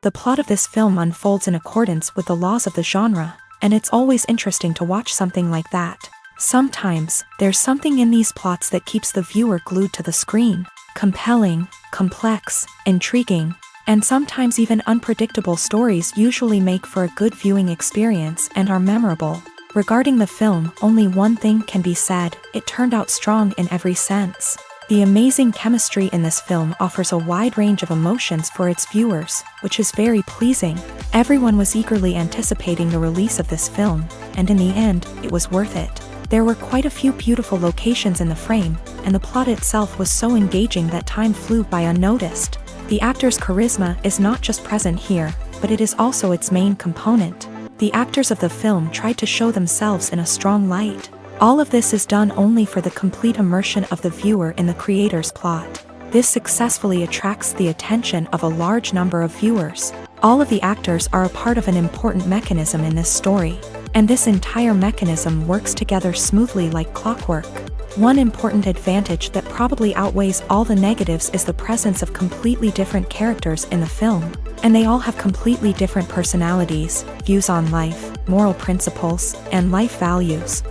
The plot of this film unfolds in accordance with the laws of the genre, and it's always interesting to watch something like that. Sometimes, there's something in these plots that keeps the viewer glued to the screen. Compelling, complex, intriguing, and sometimes even unpredictable stories usually make for a good viewing experience and are memorable. Regarding the film, only one thing can be said: it turned out strong in every sense. The amazing chemistry in this film offers a wide range of emotions for its viewers, which is very pleasing. Everyone was eagerly anticipating the release of this film, and in the end, it was worth it. There were quite a few beautiful locations in the frame, and the plot itself was so engaging that time flew by unnoticed. The actor's charisma is not just present here, but it is also its main component. The actors of the film tried to show themselves in a strong light. All of this is done only for the complete immersion of the viewer in the creator's plot. This successfully attracts the attention of a large number of viewers. All of the actors are a part of an important mechanism in this story, and this entire mechanism works together smoothly like clockwork. One important advantage that probably outweighs all the negatives is the presence of completely different characters in the film, and they all have completely different personalities, views on life, moral principles, and life values.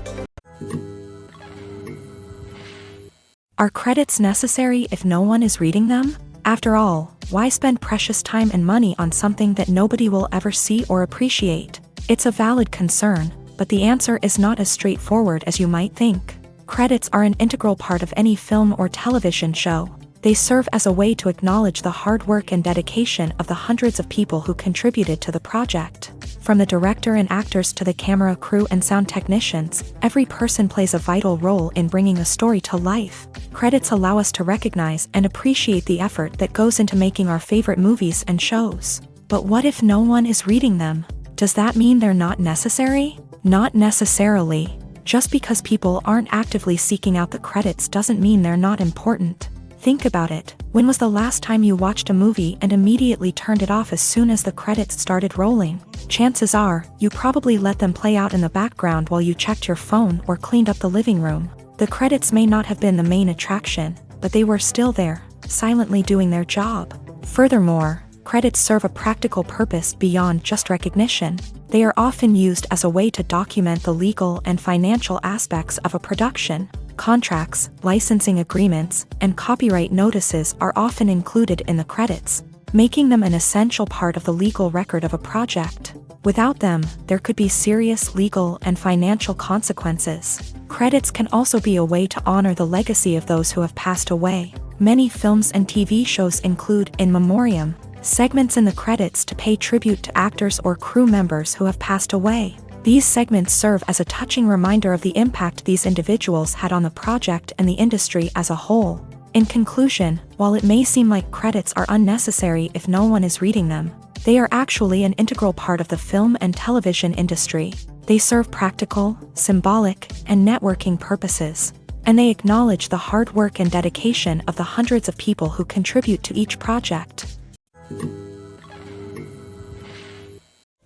Are credits necessary if no one is reading them? After all, why spend precious time and money on something that nobody will ever see or appreciate? It's a valid concern, but the answer is not as straightforward as you might think. Credits are an integral part of any film or television show. They serve as a way to acknowledge the hard work and dedication of the hundreds of people who contributed to the project. From the director and actors to the camera crew and sound technicians, every person plays a vital role in bringing a story to life. Credits allow us to recognize and appreciate the effort that goes into making our favorite movies and shows. But what if no one is reading them? Does that mean they're not necessary? Not necessarily. Just because people aren't actively seeking out the credits doesn't mean they're not important. Think about it. When was the last time you watched a movie and immediately turned it off as soon as the credits started rolling? Chances are, you probably let them play out in the background while you checked your phone or cleaned up the living room. The credits may not have been the main attraction, but they were still there, silently doing their job. Furthermore, credits serve a practical purpose beyond just recognition. They are often used as a way to document the legal and financial aspects of a production. Contracts, licensing agreements, and copyright notices are often included in the credits, making them an essential part of the legal record of a project. Without them, there could be serious legal and financial consequences. Credits can also be a way to honor the legacy of those who have passed away. Many films and TV shows include in memoriam segments in the credits to pay tribute to actors or crew members who have passed away. These segments serve as a touching reminder of the impact these individuals had on the project and the industry as a whole. In conclusion, while it may seem like credits are unnecessary if no one is reading them, they are actually an integral part of the film and television industry. They serve practical, symbolic, and networking purposes, and they acknowledge the hard work and dedication of the hundreds of people who contribute to each project.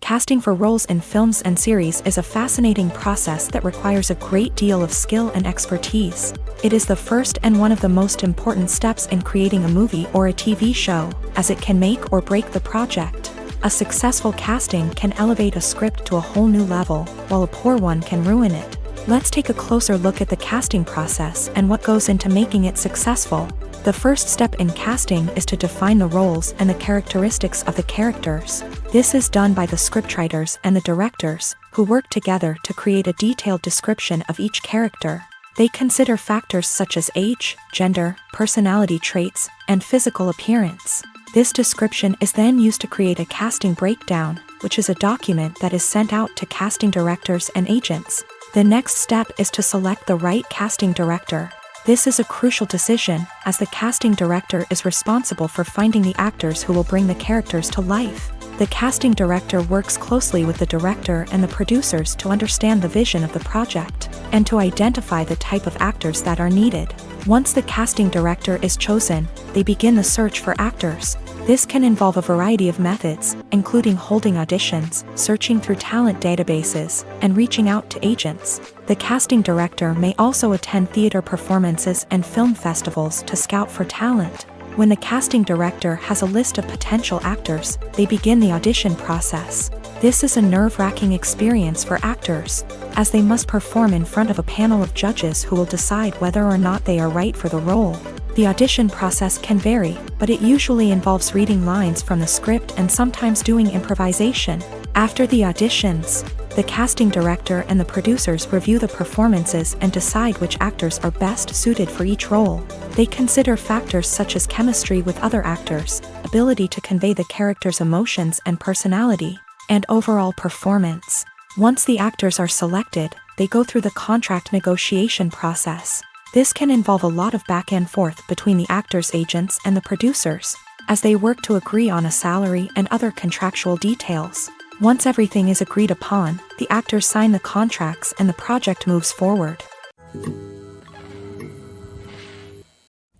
Casting for roles in films and series is a fascinating process that requires a great deal of skill and expertise. It is the first and one of the most important steps in creating a movie or a TV show, as it can make or break the project. A successful casting can elevate a script to a whole new level, while a poor one can ruin it. Let's take a closer look at the casting process and what goes into making it successful. The first step in casting is to define the roles and the characteristics of the characters. This is done by the scriptwriters and the directors, who work together to create a detailed description of each character. They consider factors such as age, gender, personality traits, and physical appearance. This description is then used to create a casting breakdown, which is a document that is sent out to casting directors and agents. The next step is to select the right casting director. This is a crucial decision, as the casting director is responsible for finding the actors who will bring the characters to life. The casting director works closely with the director and the producers to understand the vision of the project, and to identify the type of actors that are needed. Once the casting director is chosen, they begin the search for actors. This can involve a variety of methods, including holding auditions, searching through talent databases, and reaching out to agents. The casting director may also attend theater performances and film festivals to scout for talent. When the casting director has a list of potential actors, they begin the audition process. This is a nerve-wracking experience for actors, as they must perform in front of a panel of judges who will decide whether or not they are right for the role. The audition process can vary, but it usually involves reading lines from the script and sometimes doing improvisation. After the auditions, the casting director and the producers review the performances and decide which actors are best suited for each role. They consider factors such as chemistry with other actors, ability to convey the character's emotions and personality, and overall performance. Once the actors are selected, they go through the contract negotiation process. This can involve a lot of back and forth between the actors' agents and the producers, as they work to agree on a salary and other contractual details. Once everything is agreed upon, the actors sign the contracts and the project moves forward.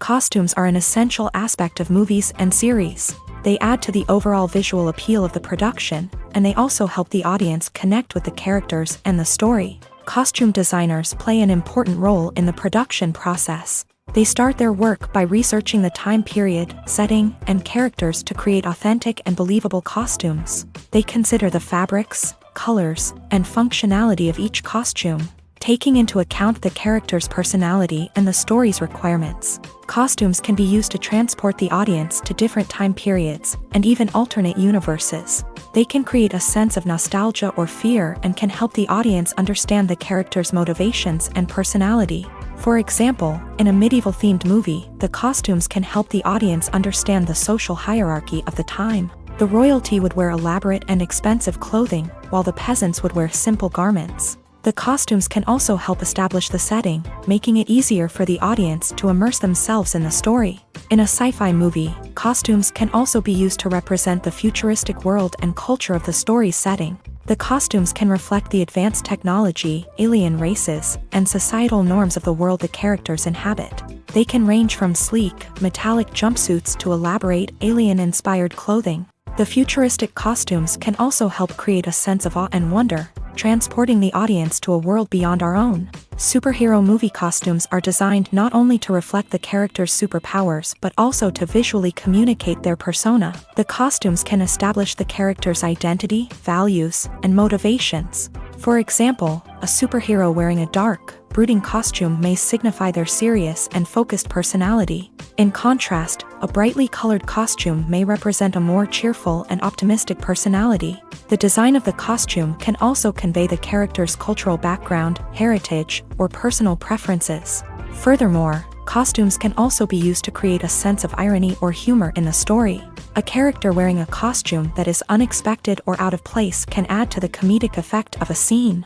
Costumes are an essential aspect of movies and series. They add to the overall visual appeal of the production, and they also help the audience connect with the characters and the story. Costume designers play an important role in the production process. They start their work by researching the time period, setting, and characters to create authentic and believable costumes. They consider the fabrics, colors, and functionality of each costume, taking into account the character's personality and the story's requirements. Costumes can be used to transport the audience to different time periods, and even alternate universes. They can create a sense of nostalgia or fear and can help the audience understand the character's motivations and personality. For example, in a medieval-themed movie, the costumes can help the audience understand the social hierarchy of the time. The royalty would wear elaborate and expensive clothing, while the peasants would wear simple garments. The costumes can also help establish the setting, making it easier for the audience to immerse themselves in the story. In a sci-fi movie, costumes can also be used to represent the futuristic world and culture of the story's setting. The costumes can reflect the advanced technology, alien races, and societal norms of the world the characters inhabit. They can range from sleek, metallic jumpsuits to elaborate, alien-inspired clothing. The futuristic costumes can also help create a sense of awe and wonder, transporting the audience to a world beyond our own. Superhero movie costumes are designed not only to reflect the character's superpowers but also to visually communicate their persona. The costumes can establish the character's identity, values, and motivations. For example, a superhero wearing a dark, brooding costume may signify their serious and focused personality. In contrast, a brightly colored costume may represent a more cheerful and optimistic personality. The design of the costume can also convey the character's cultural background, heritage, or personal preferences. Furthermore, costumes can also be used to create a sense of irony or humor in the story. A character wearing a costume that is unexpected or out of place can add to the comedic effect of a scene.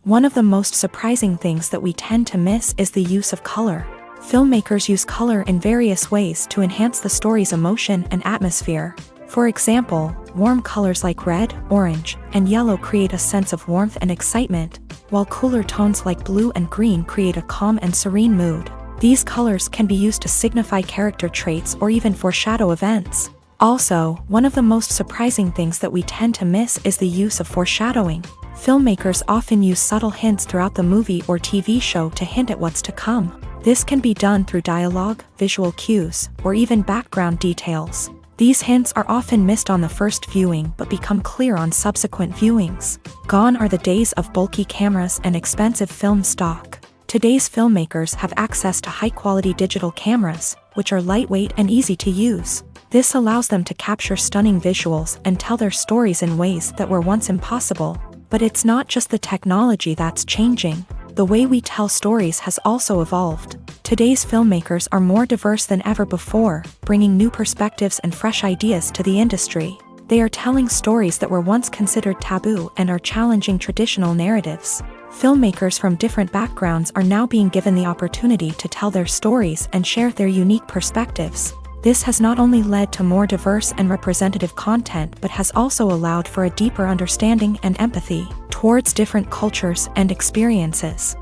One of the most surprising things that we tend to miss is the use of color. Filmmakers use color in various ways to enhance the story's emotion and atmosphere. For example, warm colors like red, orange, and yellow create a sense of warmth and excitement, while cooler tones like blue and green create a calm and serene mood. These colors can be used to signify character traits or even foreshadow events. Also, one of the most surprising things that we tend to miss is the use of foreshadowing. Filmmakers often use subtle hints throughout the movie or TV show to hint at what's to come. This can be done through dialogue, visual cues, or even background details. These hints are often missed on the first viewing but become clear on subsequent viewings. Gone are the days of bulky cameras and expensive film stock. Today's filmmakers have access to high-quality digital cameras, which are lightweight and easy to use. This allows them to capture stunning visuals and tell their stories in ways that were once impossible. But it's not just the technology that's changing. The way we tell stories has also evolved. Today's filmmakers are more diverse than ever before, bringing new perspectives and fresh ideas to the industry. They are telling stories that were once considered taboo and are challenging traditional narratives. Filmmakers from different backgrounds are now being given the opportunity to tell their stories and share their unique perspectives. This has not only led to more diverse and representative content but has also allowed for a deeper understanding and empathy towards different cultures and experiences.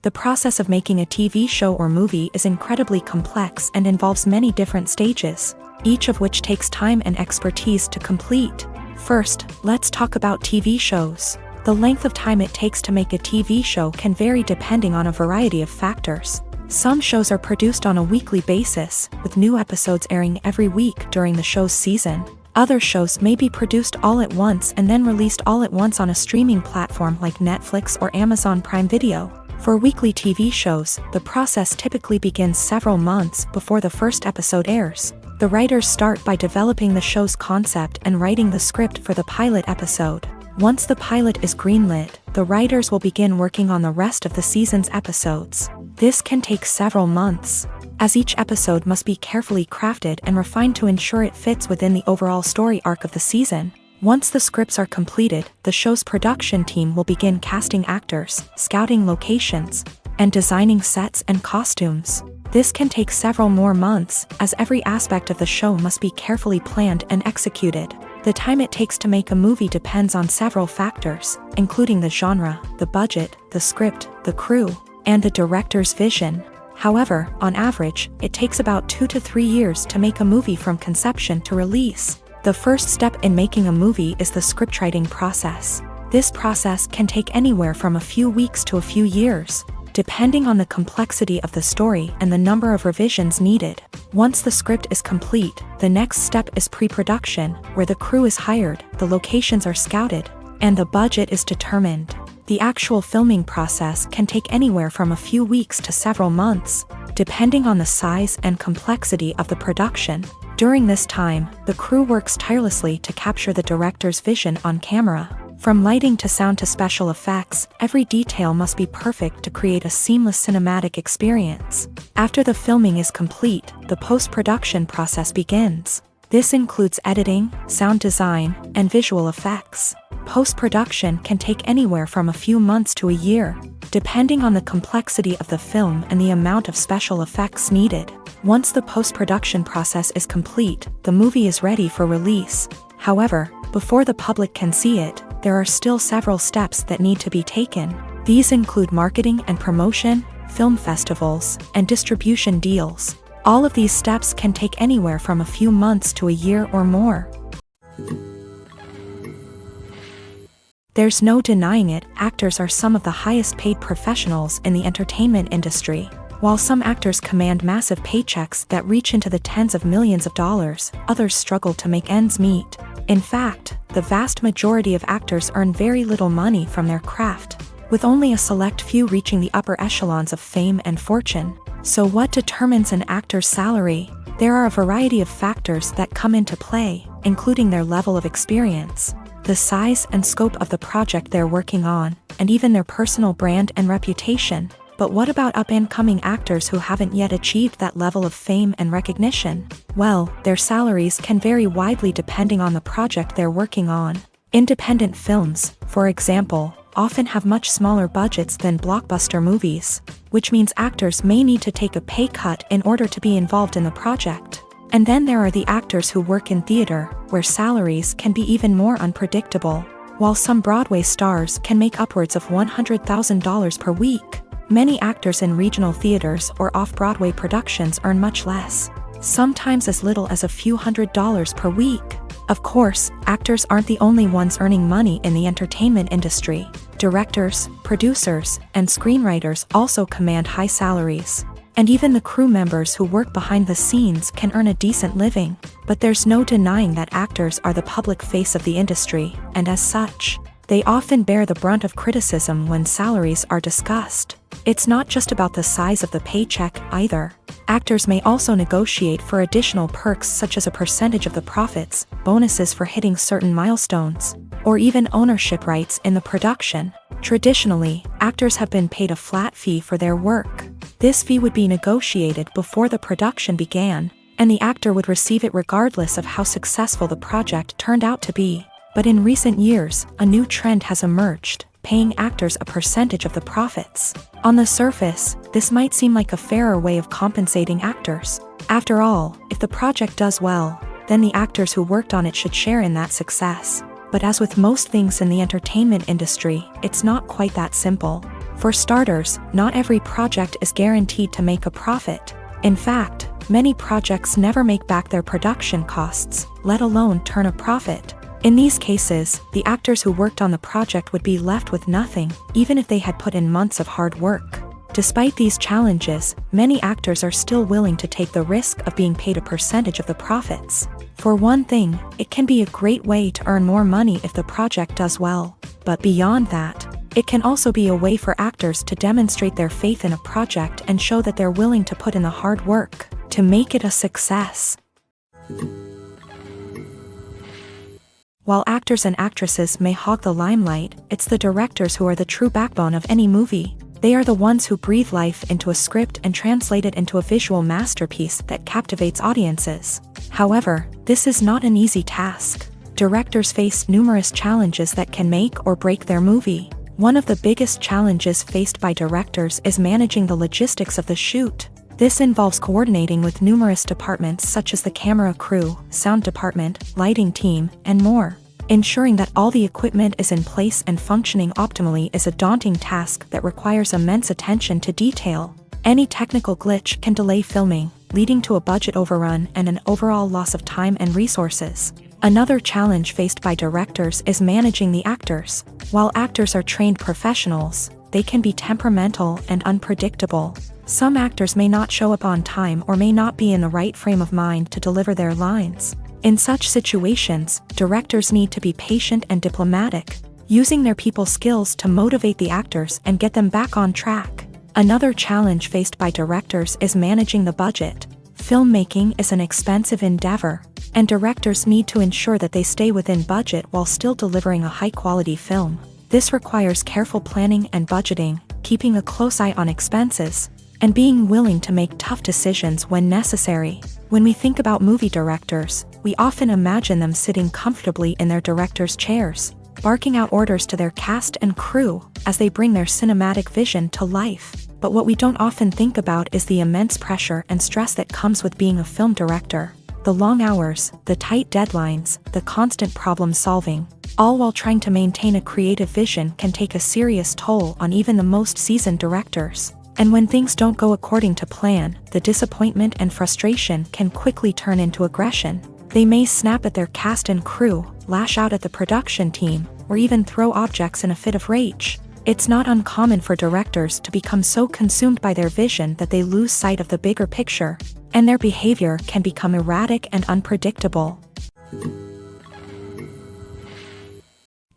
The process of making a TV show or movie is incredibly complex and involves many different stages, each of which takes time and expertise to complete. First, let's talk about TV shows. The length of time it takes to make a TV show can vary depending on a variety of factors. Some shows are produced on a weekly basis, with new episodes airing every week during the show's season. Other shows may be produced all at once and then released all at once on a streaming platform like Netflix or Amazon Prime Video. For weekly TV shows, the process typically begins several months before the first episode airs. The writers start by developing the show's concept and writing the script for the pilot episode. Once the pilot is greenlit, the writers will begin working on the rest of the season's episodes. This can take several months, as each episode must be carefully crafted and refined to ensure it fits within the overall story arc of the season. Once the scripts are completed, the show's production team will begin casting actors, scouting locations, and designing sets and costumes. This can take several more months, as every aspect of the show must be carefully planned and executed. The time it takes to make a movie depends on several factors, including the genre, the budget, the script, the crew, and the director's vision. However, on average, it takes about 2 to 3 years to make a movie from conception to release. The first step in making a movie is the scriptwriting process. This process can take anywhere from a few weeks to a few years, depending on the complexity of the story and the number of revisions needed. Once the script is complete, the next step is pre-production, where the crew is hired, the locations are scouted, and the budget is determined. The actual filming process can take anywhere from a few weeks to several months, depending on the size and complexity of the production. During this time, the crew works tirelessly to capture the director's vision on camera. From lighting to sound to special effects, every detail must be perfect to create a seamless cinematic experience. After the filming is complete, the post-production process begins. This includes editing, sound design, and visual effects. Post-production can take anywhere from a few months to a year, depending on the complexity of the film and the amount of special effects needed. Once the post-production process is complete, the movie is ready for release. However, before the public can see it, there are still several steps that need to be taken. These include marketing and promotion, film festivals, and distribution deals. All of these steps can take anywhere from a few months to a year or more. There's no denying it, actors are some of the highest paid professionals in the entertainment industry. While some actors command massive paychecks that reach into the tens of millions of dollars, others struggle to make ends meet. In fact, the vast majority of actors earn very little money from their craft, with only a select few reaching the upper echelons of fame and fortune. So what determines an actor's salary? There are a variety of factors that come into play, including their level of experience, the size and scope of the project they're working on, and even their personal brand and reputation. But what about up-and-coming actors who haven't yet achieved that level of fame and recognition? Well, their salaries can vary widely depending on the project they're working on. Independent films, for example, often have much smaller budgets than blockbuster movies, which means actors may need to take a pay cut in order to be involved in the project. And then there are the actors who work in theater, where salaries can be even more unpredictable. While some Broadway stars can make upwards of $100,000 per week, many actors in regional theaters or off-Broadway productions earn much less, sometimes as little as a few $100s per week. Of course, actors aren't the only ones earning money in the entertainment industry. Directors, producers, and screenwriters also command high salaries. And even the crew members who work behind the scenes can earn a decent living. But there's no denying that actors are the public face of the industry, and as such, they often bear the brunt of criticism when salaries are discussed. It's not just about the size of the paycheck, either. Actors may also negotiate for additional perks such as a percentage of the profits, bonuses for hitting certain milestones, or even ownership rights in the production. Traditionally, actors have been paid a flat fee for their work. This fee would be negotiated before the production began, and the actor would receive it regardless of how successful the project turned out to be. But in recent years, a new trend has emerged, paying actors a percentage of the profits. On the surface, this might seem like a fairer way of compensating actors. After all, if the project does well, then the actors who worked on it should share in that success. But as with most things in the entertainment industry, it's not quite that simple. For starters, not every project is guaranteed to make a profit. In fact, many projects never make back their production costs, let alone turn a profit. In these cases, the actors who worked on the project would be left with nothing, even if they had put in months of hard work. Despite these challenges, many actors are still willing to take the risk of being paid a percentage of the profits. For one thing, it can be a great way to earn more money if the project does well. But beyond that, it can also be a way for actors to demonstrate their faith in a project and show that they're willing to put in the hard work to make it a success. While actors and actresses may hog the limelight, it's the directors who are the true backbone of any movie. They are the ones who breathe life into a script and translate it into a visual masterpiece that captivates audiences. However, this is not an easy task. Directors face numerous challenges that can make or break their movie. One of the biggest challenges faced by directors is managing the logistics of the shoot. This involves coordinating with numerous departments such as the camera crew, sound department, lighting team, and more. Ensuring that all the equipment is in place and functioning optimally is a daunting task that requires immense attention to detail. Any technical glitch can delay filming, leading to a budget overrun and an overall loss of time and resources. Another challenge faced by directors is managing the actors. While actors are trained professionals, they can be temperamental and unpredictable. Some actors may not show up on time or may not be in the right frame of mind to deliver their lines. In such situations, directors need to be patient and diplomatic, using their people skills to motivate the actors and get them back on track. Another challenge faced by directors is managing the budget. Filmmaking is an expensive endeavor, and directors need to ensure that they stay within budget while still delivering a high-quality film. This requires careful planning and budgeting, keeping a close eye on expenses, and being willing to make tough decisions when necessary. When we think about movie directors, we often imagine them sitting comfortably in their director's chairs, barking out orders to their cast and crew as they bring their cinematic vision to life. But what we don't often think about is the immense pressure and stress that comes with being a film director. The long hours, the tight deadlines, the constant problem solving, all while trying to maintain a creative vision can take a serious toll on even the most seasoned directors. And when things don't go according to plan, the disappointment and frustration can quickly turn into aggression. They may snap at their cast and crew, lash out at the production team, or even throw objects in a fit of rage. It's not uncommon for directors to become so consumed by their vision that they lose sight of the bigger picture, and their behavior can become erratic and unpredictable.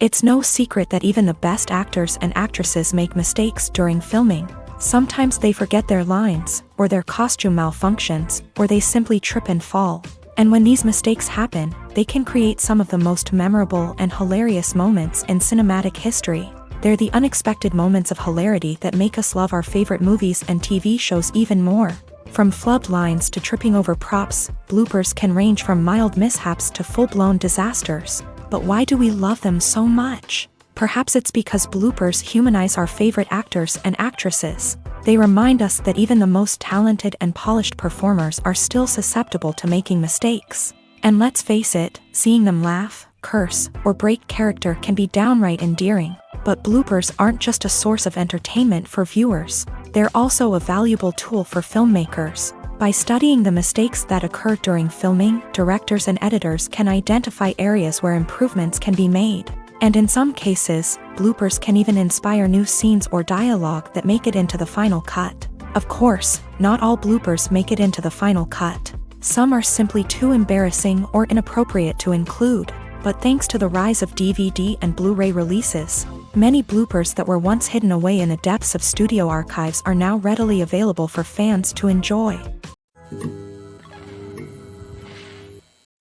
It's no secret that even the best actors and actresses make mistakes during filming. Sometimes they forget their lines, or their costume malfunctions, or they simply trip and fall. And when these mistakes happen, they can create some of the most memorable and hilarious moments in cinematic history. They're the unexpected moments of hilarity that make us love our favorite movies and TV shows even more. From flubbed lines to tripping over props, bloopers can range from mild mishaps to full-blown disasters. But why do we love them so much? Perhaps it's because bloopers humanize our favorite actors and actresses. They remind us that even the most talented and polished performers are still susceptible to making mistakes. And let's face it, seeing them laugh, curse, or break character can be downright endearing. But bloopers aren't just a source of entertainment for viewers. They're also a valuable tool for filmmakers. By studying the mistakes that occur during filming, directors and editors can identify areas where improvements can be made. And in some cases, bloopers can even inspire new scenes or dialogue that make it into the final cut. Of course, not all bloopers make it into the final cut. Some are simply too embarrassing or inappropriate to include. But thanks to the rise of DVD and Blu-ray releases, many bloopers that were once hidden away in the depths of studio archives are now readily available for fans to enjoy.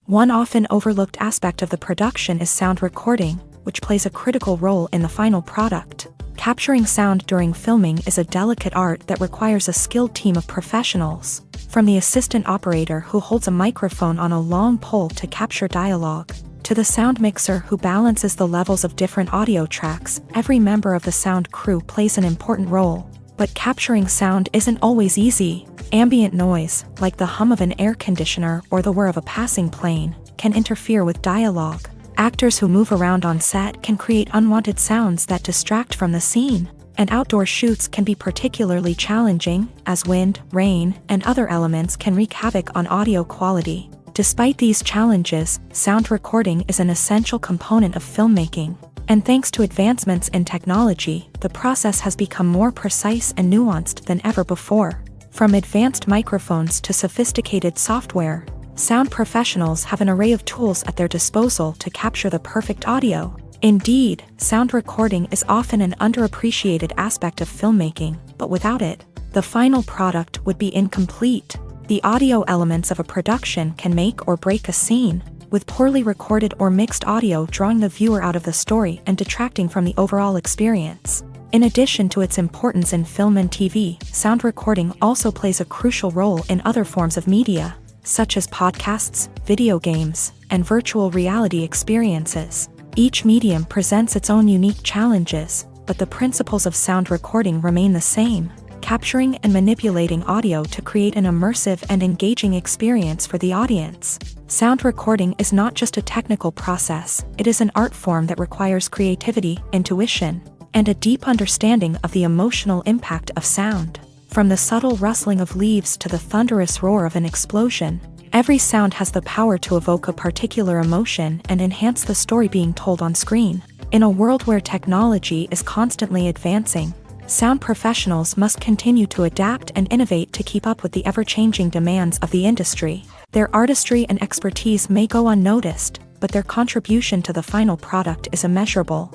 One often overlooked aspect of the production is sound recording, which plays a critical role in the final product. Capturing sound during filming is a delicate art that requires a skilled team of professionals. From the assistant operator who holds a microphone on a long pole to capture dialogue, to the sound mixer who balances the levels of different audio tracks, every member of the sound crew plays an important role. But capturing sound isn't always easy. Ambient noise, like the hum of an air conditioner or the whir of a passing plane, can interfere with dialogue. Actors who move around on set can create unwanted sounds that distract from the scene, and outdoor shoots can be particularly challenging, as wind, rain, and other elements can wreak havoc on audio quality. Despite these challenges, sound recording is an essential component of filmmaking. And thanks to advancements in technology, the process has become more precise and nuanced than ever before. From advanced microphones to sophisticated software, sound professionals have an array of tools at their disposal to capture the perfect audio. Indeed, sound recording is often an underappreciated aspect of filmmaking, but without it, the final product would be incomplete. The audio elements of a production can make or break a scene, with poorly recorded or mixed audio drawing the viewer out of the story and detracting from the overall experience. In addition to its importance in film and TV, sound recording also plays a crucial role in other forms of media, such as podcasts, video games, and virtual reality experiences. Each medium presents its own unique challenges, but the principles of sound recording remain the same: capturing and manipulating audio to create an immersive and engaging experience for the audience. Sound recording is not just a technical process, it is an art form that requires creativity, intuition, and a deep understanding of the emotional impact of sound. From the subtle rustling of leaves to the thunderous roar of an explosion, every sound has the power to evoke a particular emotion and enhance the story being told on screen. In a world where technology is constantly advancing, sound professionals must continue to adapt and innovate to keep up with the ever-changing demands of the industry. Their artistry and expertise may go unnoticed, but their contribution to the final product is immeasurable.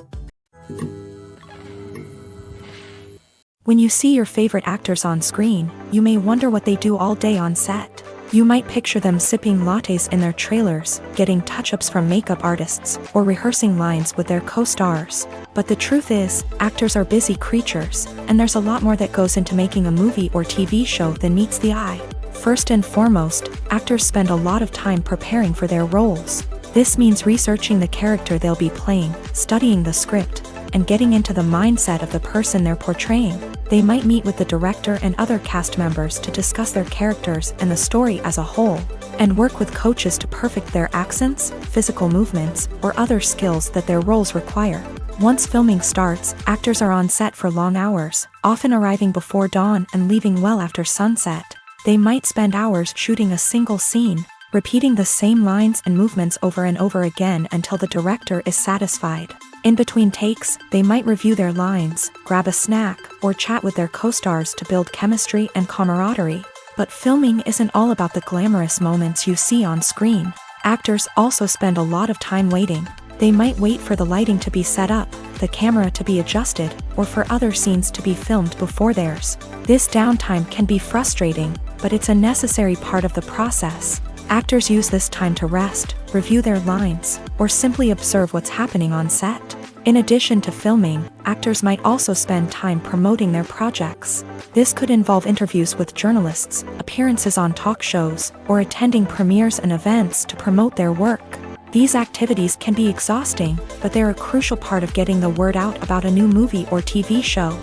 When you see your favorite actors on screen, you may wonder what they do all day on set. You might picture them sipping lattes in their trailers, getting touch-ups from makeup artists, or rehearsing lines with their co-stars. But the truth is, actors are busy creatures, and there's a lot more that goes into making a movie or TV show than meets the eye. First and foremost, actors spend a lot of time preparing for their roles. This means researching the character they'll be playing, studying the script, and getting into the mindset of the person they're portraying. They might meet with the director and other cast members to discuss their characters and the story as a whole, and work with coaches to perfect their accents, physical movements, or other skills that their roles require. Once filming starts, actors are on set for long hours, often arriving before dawn and leaving well after sunset. They might spend hours shooting a single scene, repeating the same lines and movements over and over again until the director is satisfied. In between takes, they might review their lines, grab a snack, or chat with their co-stars to build chemistry and camaraderie. But filming isn't all about the glamorous moments you see on screen. Actors also spend a lot of time waiting. They might wait for the lighting to be set up, the camera to be adjusted, or for other scenes to be filmed before theirs. This downtime can be frustrating, but it's a necessary part of the process. Actors use this time to rest, review their lines, or simply observe what's happening on set. In addition to filming, actors might also spend time promoting their projects. This could involve interviews with journalists, appearances on talk shows, or attending premieres and events to promote their work. These activities can be exhausting, but they're a crucial part of getting the word out about a new movie or TV show.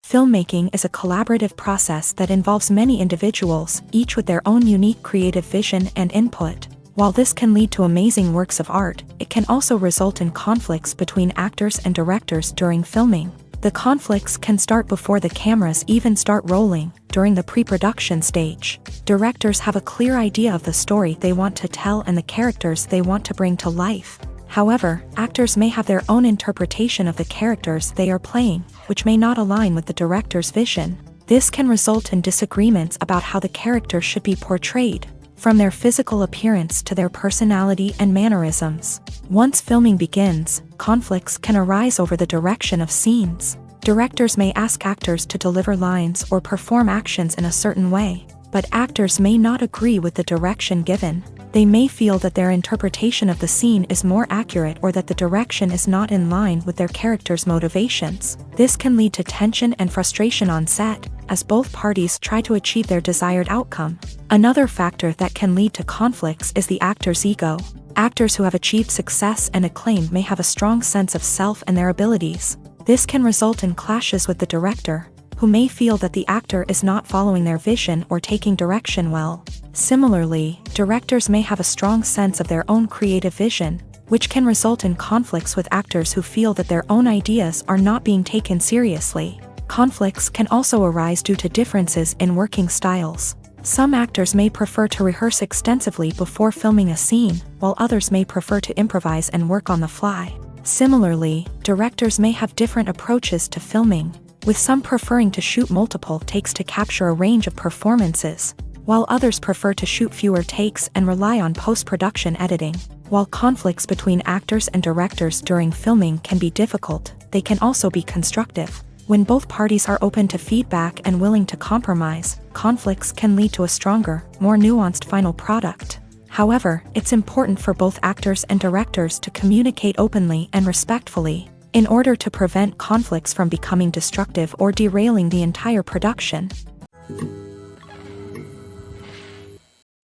Filmmaking is a collaborative process that involves many individuals, each with their own unique creative vision and input. While this can lead to amazing works of art, it can also result in conflicts between actors and directors during filming. The conflicts can start before the cameras even start rolling, during the pre-production stage. Directors have a clear idea of the story they want to tell and the characters they want to bring to life. However, actors may have their own interpretation of the characters they are playing, which may not align with the director's vision. This can result in disagreements about how the character should be portrayed, from their physical appearance to their personality and mannerisms. Once filming begins, conflicts can arise over the direction of scenes. Directors may ask actors to deliver lines or perform actions in a certain way, but actors may not agree with the direction given. They may feel that their interpretation of the scene is more accurate or that the direction is not in line with their character's motivations. This can lead to tension and frustration on set, as both parties try to achieve their desired outcome. Another factor that can lead to conflicts is the actor's ego. Actors who have achieved success and acclaim may have a strong sense of self and their abilities. This can result in clashes with the director, who may feel that the actor is not following their vision or taking direction well. Similarly, directors may have a strong sense of their own creative vision, which can result in conflicts with actors who feel that their own ideas are not being taken seriously. Conflicts can also arise due to differences in working styles. Some actors may prefer to rehearse extensively before filming a scene, while others may prefer to improvise and work on the fly. Similarly, directors may have different approaches to filming, with some preferring to shoot multiple takes to capture a range of performances, while others prefer to shoot fewer takes and rely on post-production editing. While conflicts between actors and directors during filming can be difficult, they can also be constructive. When both parties are open to feedback and willing to compromise, conflicts can lead to a stronger, more nuanced final product. However, it's important for both actors and directors to communicate openly and respectfully, in order to prevent conflicts from becoming destructive or derailing the entire production.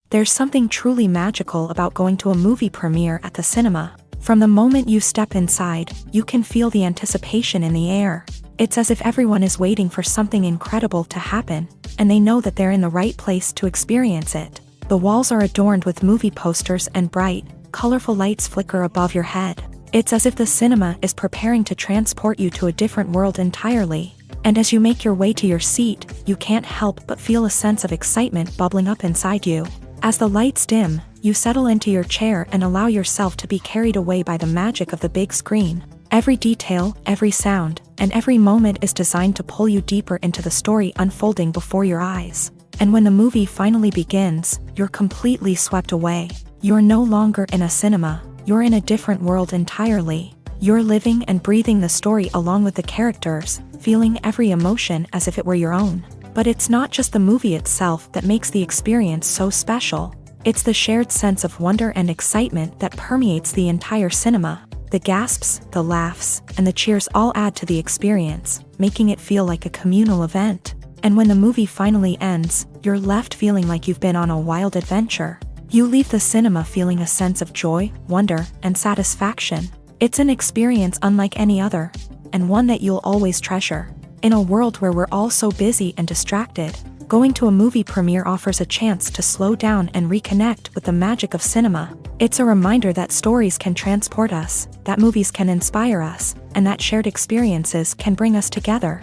There's something truly magical about going to a movie premiere at the cinema. From the moment you step inside, you can feel the anticipation in the air. It's as if everyone is waiting for something incredible to happen, and they know that they're in the right place to experience it. The walls are adorned with movie posters and bright, colorful lights flicker above your head. It's as if the cinema is preparing to transport you to a different world entirely. And as you make your way to your seat, you can't help but feel a sense of excitement bubbling up inside you. As the lights dim, you settle into your chair and allow yourself to be carried away by the magic of the big screen. Every detail, every sound, and every moment is designed to pull you deeper into the story unfolding before your eyes. And when the movie finally begins, you're completely swept away. You're no longer in a cinema, you're in a different world entirely. You're living and breathing the story along with the characters, feeling every emotion as if it were your own. But it's not just the movie itself that makes the experience so special. It's the shared sense of wonder and excitement that permeates the entire cinema. The gasps, the laughs, and the cheers all add to the experience, making it feel like a communal event. And when the movie finally ends, you're left feeling like you've been on a wild adventure. You leave the cinema feeling a sense of joy, wonder, and satisfaction. It's an experience unlike any other, and one that you'll always treasure. In a world where we're all so busy and distracted, going to a movie premiere offers a chance to slow down and reconnect with the magic of cinema. It's a reminder that stories can transport us, that movies can inspire us, and that shared experiences can bring us together.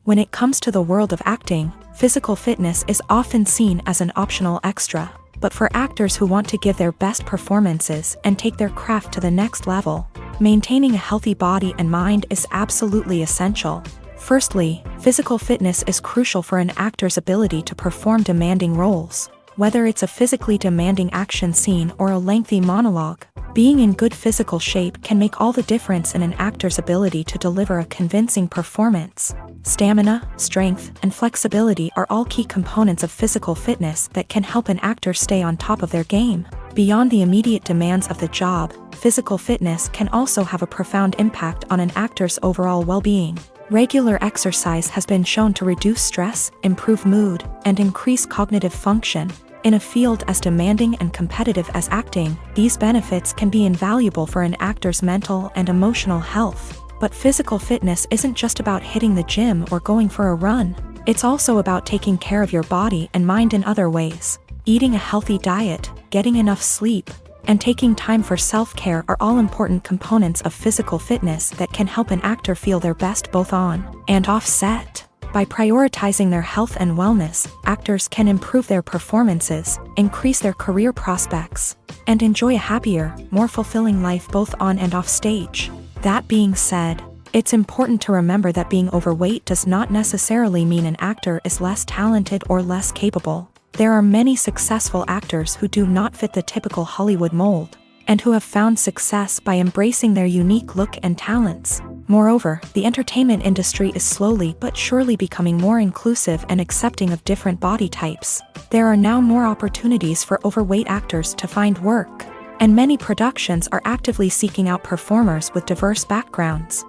When it comes to the world of acting, physical fitness is often seen as an optional extra. But for actors who want to give their best performances and take their craft to the next level, maintaining a healthy body and mind is absolutely essential. Firstly, physical fitness is crucial for an actor's ability to perform demanding roles. Whether it's a physically demanding action scene or a lengthy monologue, being in good physical shape can make all the difference in an actor's ability to deliver a convincing performance. Stamina, strength, and flexibility are all key components of physical fitness that can help an actor stay on top of their game. Beyond the immediate demands of the job, physical fitness can also have a profound impact on an actor's overall well-being. Regular exercise has been shown to reduce stress, improve mood, and increase cognitive function. In a field as demanding and competitive as acting, these benefits can be invaluable for an actor's mental and emotional health. But physical fitness isn't just about hitting the gym or going for a run. It's also about taking care of your body and mind in other ways. Eating a healthy diet, getting enough sleep, and taking time for self-care are all important components of physical fitness that can help an actor feel their best both on and off set. By prioritizing their health and wellness, actors can improve their performances, increase their career prospects, and enjoy a happier, more fulfilling life both on and off stage. That being said, it's important to remember that being overweight does not necessarily mean an actor is less talented or less capable. There are many successful actors who do not fit the typical Hollywood mold, and who have found success by embracing their unique look and talents. Moreover, the entertainment industry is slowly but surely becoming more inclusive and accepting of different body types. There are now more opportunities for overweight actors to find work, and many productions are actively seeking out performers with diverse backgrounds.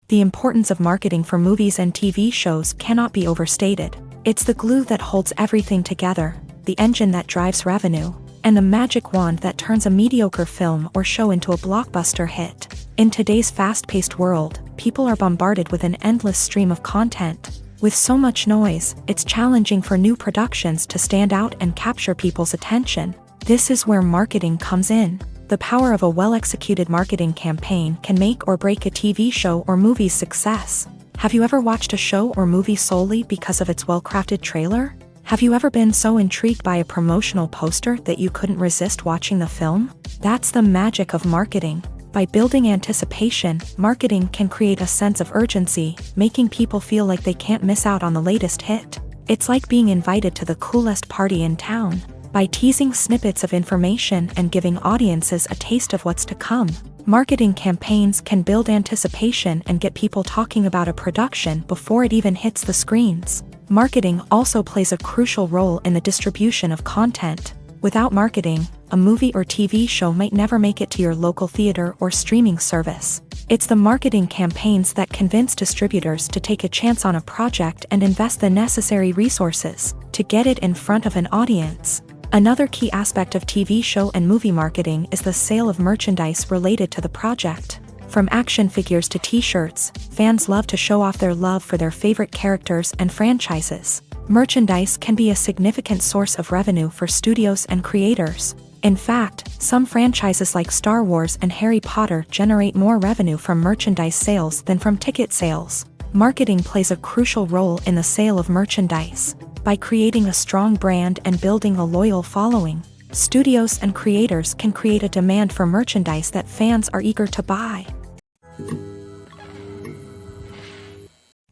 The importance of marketing for movies and TV shows cannot be overstated. It's the glue that holds everything together, the engine that drives revenue, and the magic wand that turns a mediocre film or show into a blockbuster hit. In today's fast-paced world, people are bombarded with an endless stream of content. With so much noise, it's challenging for new productions to stand out and capture people's attention. This is where marketing comes in. The power of a well-executed marketing campaign can make or break a TV show or movie's success. Have you ever watched a show or movie solely because of its well-crafted trailer? Have you ever been so intrigued by a promotional poster that you couldn't resist watching the film? That's the magic of marketing. By building anticipation, marketing can create a sense of urgency, making people feel like they can't miss out on the latest hit. It's like being invited to the coolest party in town. By teasing snippets of information and giving audiences a taste of what's to come, marketing campaigns can build anticipation and get people talking about a production before it even hits the screens. Marketing also plays a crucial role in the distribution of content. Without marketing, a movie or TV show might never make it to your local theater or streaming service. It's the marketing campaigns that convince distributors to take a chance on a project and invest the necessary resources to get it in front of an audience. Another key aspect of TV show and movie marketing is the sale of merchandise related to the project. From action figures to t-shirts, fans love to show off their love for their favorite characters and franchises. Merchandise can be a significant source of revenue for studios and creators. In fact, some franchises like Star Wars and Harry Potter generate more revenue from merchandise sales than from ticket sales. Marketing plays a crucial role in the sale of merchandise. By creating a strong brand and building a loyal following, studios and creators can create a demand for merchandise that fans are eager to buy.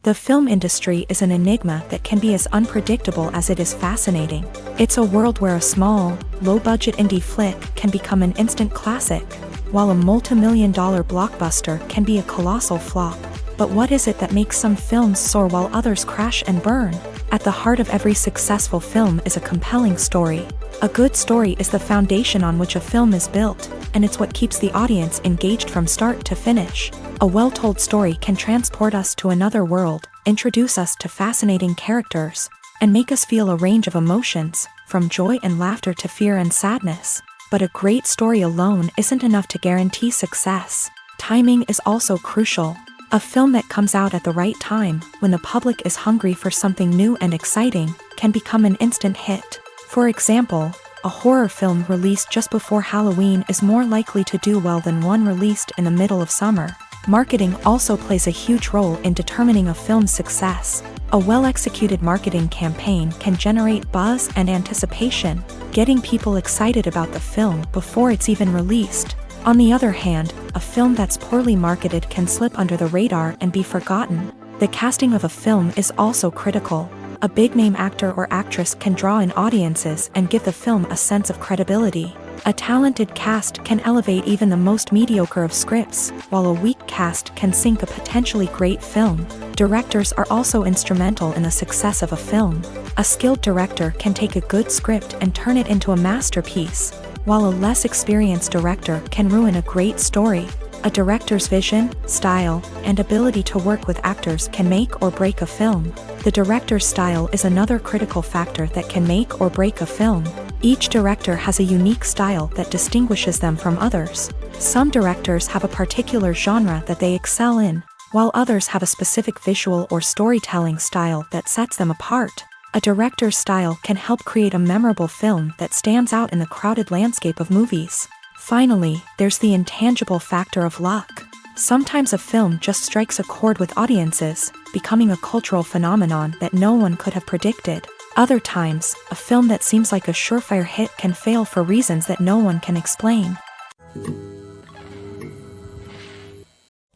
The film industry is an enigma that can be as unpredictable as it is fascinating. It's a world where a small, low-budget indie flick can become an instant classic, while a multi-million-dollar blockbuster can be a colossal flop. But what is it that makes some films soar while others crash and burn? At the heart of every successful film is a compelling story. A good story is the foundation on which a film is built, and it's what keeps the audience engaged from start to finish. A well-told story can transport us to another world, introduce us to fascinating characters, and make us feel a range of emotions, from joy and laughter to fear and sadness. But a great story alone isn't enough to guarantee success. Timing is also crucial. A film that comes out at the right time, when the public is hungry for something new and exciting, can become an instant hit. For example, a horror film released just before Halloween is more likely to do well than one released in the middle of summer. Marketing also plays a huge role in determining a film's success. A well-executed marketing campaign can generate buzz and anticipation, getting people excited about the film before it's even released. On the other hand, a film that's poorly marketed can slip under the radar and be forgotten. The casting of a film is also critical. A big-name actor or actress can draw in audiences and give the film a sense of credibility. A talented cast can elevate even the most mediocre of scripts, while a weak cast can sink a potentially great film. Directors are also instrumental in the success of a film. A skilled director can take a good script and turn it into a masterpiece, while a less experienced director can ruin a great story. A director's vision, style, and ability to work with actors can make or break a film. The director's style is another critical factor that can make or break a film. Each director has a unique style that distinguishes them from others. Some directors have a particular genre that they excel in, while others have a specific visual or storytelling style that sets them apart. A director's style can help create a memorable film that stands out in the crowded landscape of movies. Finally, there's the intangible factor of luck. Sometimes a film just strikes a chord with audiences, becoming a cultural phenomenon that no one could have predicted. Other times, a film that seems like a surefire hit can fail for reasons that no one can explain.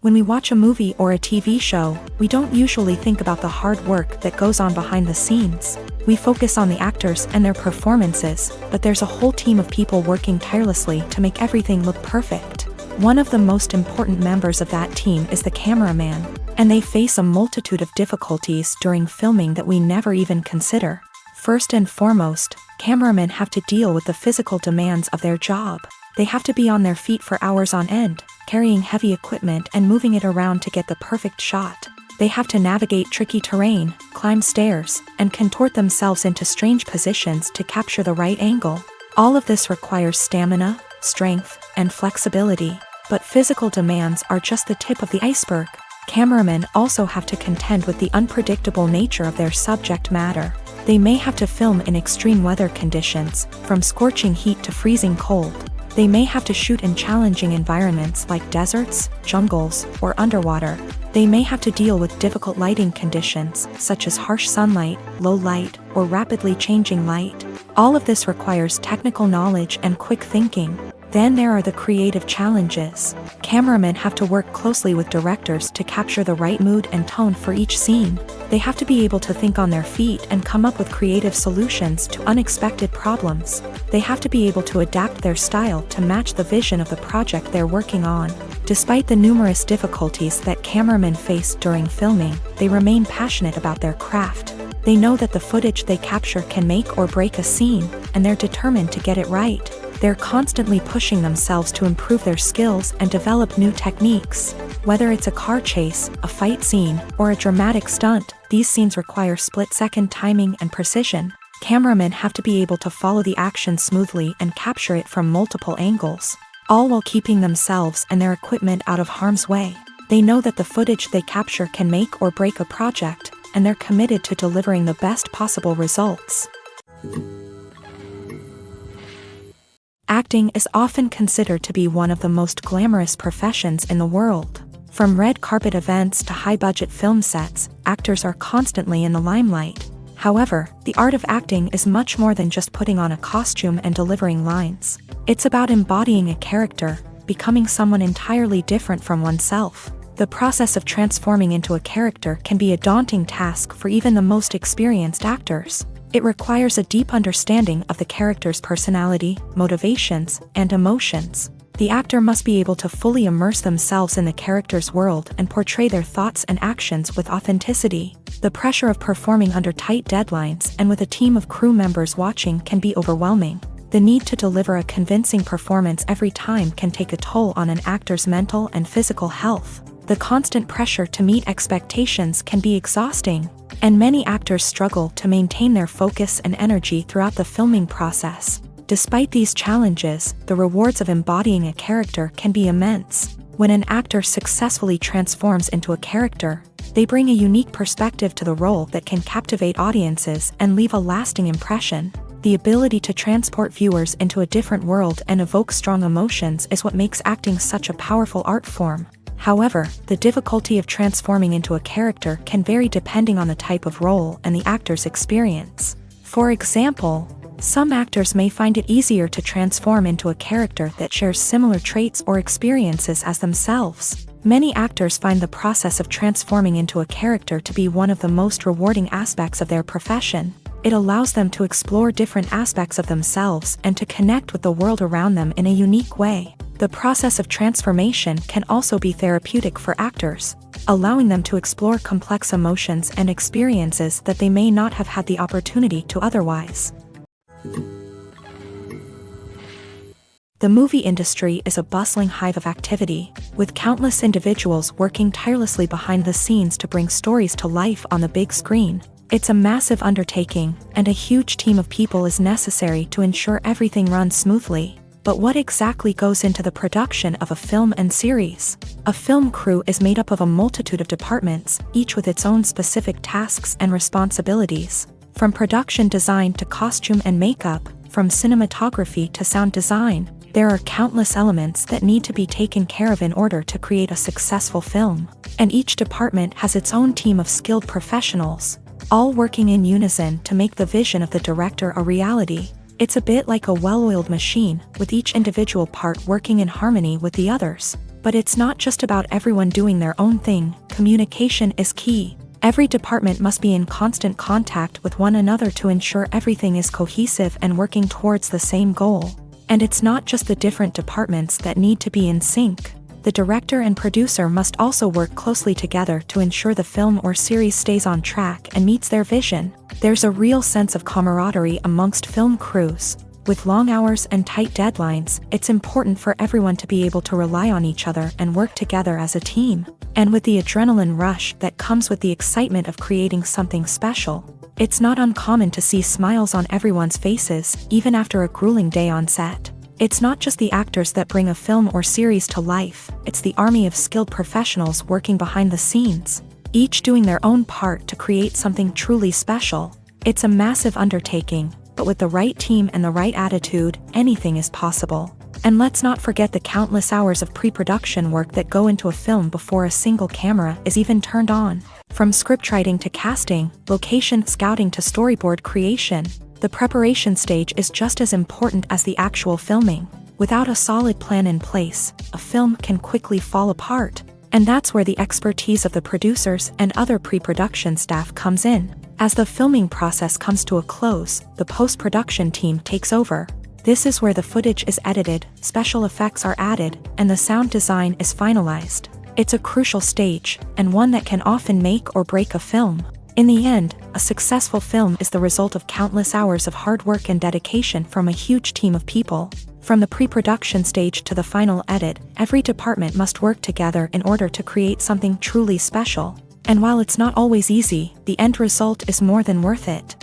When we watch a movie or a TV show, we don't usually think about the hard work that goes on behind the scenes. We focus on the actors and their performances, but there's a whole team of people working tirelessly to make everything look perfect. One of the most important members of that team is the cameraman, and they face a multitude of difficulties during filming that we never even consider. First and foremost, cameramen have to deal with the physical demands of their job. They have to be on their feet for hours on end, carrying heavy equipment and moving it around to get the perfect shot. They have to navigate tricky terrain, climb stairs, and contort themselves into strange positions to capture the right angle. All of this requires stamina, strength, and flexibility. But physical demands are just the tip of the iceberg. Cameramen also have to contend with the unpredictable nature of their subject matter. They may have to film in extreme weather conditions, from scorching heat to freezing cold. They may have to shoot in challenging environments like deserts, jungles, or underwater. They may have to deal with difficult lighting conditions, such as harsh sunlight, low light, or rapidly changing light. All of this requires technical knowledge and quick thinking. Then there are the creative challenges. Cameramen have to work closely with directors to capture the right mood and tone for each scene. They have to be able to think on their feet and come up with creative solutions to unexpected problems. They have to be able to adapt their style to match the vision of the project they're working on. Despite the numerous difficulties that cameramen face during filming, they remain passionate about their craft. They know that the footage they capture can make or break a scene, and they're determined to get it right. They're constantly pushing themselves to improve their skills and develop new techniques. Whether it's a car chase, a fight scene, or a dramatic stunt, these scenes require split-second timing and precision. Cameramen have to be able to follow the action smoothly and capture it from multiple angles, all while keeping themselves and their equipment out of harm's way. They know that the footage they capture can make or break a project, and they're committed to delivering the best possible results. Acting is often considered to be one of the most glamorous professions in the world. From red carpet events to high-budget film sets, actors are constantly in the limelight. However, the art of acting is much more than just putting on a costume and delivering lines. It's about embodying a character, becoming someone entirely different from oneself. The process of transforming into a character can be a daunting task for even the most experienced actors. It requires a deep understanding of the character's personality, motivations, and emotions. The actor must be able to fully immerse themselves in the character's world and portray their thoughts and actions with authenticity. The pressure of performing under tight deadlines and with a team of crew members watching can be overwhelming. The need to deliver a convincing performance every time can take a toll on an actor's mental and physical health. The constant pressure to meet expectations can be exhausting, and many actors struggle to maintain their focus and energy throughout the filming process. Despite these challenges, the rewards of embodying a character can be immense. When an actor successfully transforms into a character, they bring a unique perspective to the role that can captivate audiences and leave a lasting impression. The ability to transport viewers into a different world and evoke strong emotions is what makes acting such a powerful art form. However, the difficulty of transforming into a character can vary depending on the type of role and the actor's experience. For example, some actors may find it easier to transform into a character that shares similar traits or experiences as themselves. Many actors find the process of transforming into a character to be one of the most rewarding aspects of their profession. It allows them to explore different aspects of themselves and to connect with the world around them in a unique way. The process of transformation can also be therapeutic for actors, allowing them to explore complex emotions and experiences that they may not have had the opportunity to otherwise. The movie industry is a bustling hive of activity, with countless individuals working tirelessly behind the scenes to bring stories to life on the big screen. It's a massive undertaking, and a huge team of people is necessary to ensure everything runs smoothly. But what exactly goes into the production of a film and series? A film crew is made up of a multitude of departments, each with its own specific tasks and responsibilities. From production design to costume and makeup, from cinematography to sound design, there are countless elements that need to be taken care of in order to create a successful film. And each department has its own team of skilled professionals, all working in unison to make the vision of the director a reality. It's a bit like a well-oiled machine, with each individual part working in harmony with the others. But it's not just about everyone doing their own thing. Communication is key. Every department must be in constant contact with one another to ensure everything is cohesive and working towards the same goal. And it's not just the different departments that need to be in sync. The director and producer must also work closely together to ensure the film or series stays on track and meets their vision. There's a real sense of camaraderie amongst film crews. With long hours and tight deadlines, it's important for everyone to be able to rely on each other and work together as a team. And with the adrenaline rush that comes with the excitement of creating something special, it's not uncommon to see smiles on everyone's faces, even after a grueling day on set. It's not just the actors that bring a film or series to life, it's the army of skilled professionals working behind the scenes, each doing their own part to create something truly special. It's a massive undertaking, but with the right team and the right attitude, anything is possible. And let's not forget the countless hours of pre-production work that go into a film before a single camera is even turned on. From scriptwriting to casting, location scouting to storyboard creation, the preparation stage is just as important as the actual filming. Without a solid plan in place, a film can quickly fall apart. And that's where the expertise of the producers and other pre-production staff comes in. As the filming process comes to a close, the post-production team takes over. This is where the footage is edited, special effects are added, and the sound design is finalized. It's a crucial stage, and one that can often make or break a film. In the end, a successful film is the result of countless hours of hard work and dedication from a huge team of people. From the pre-production stage to the final edit, every department must work together in order to create something truly special. And while it's not always easy, the end result is more than worth it.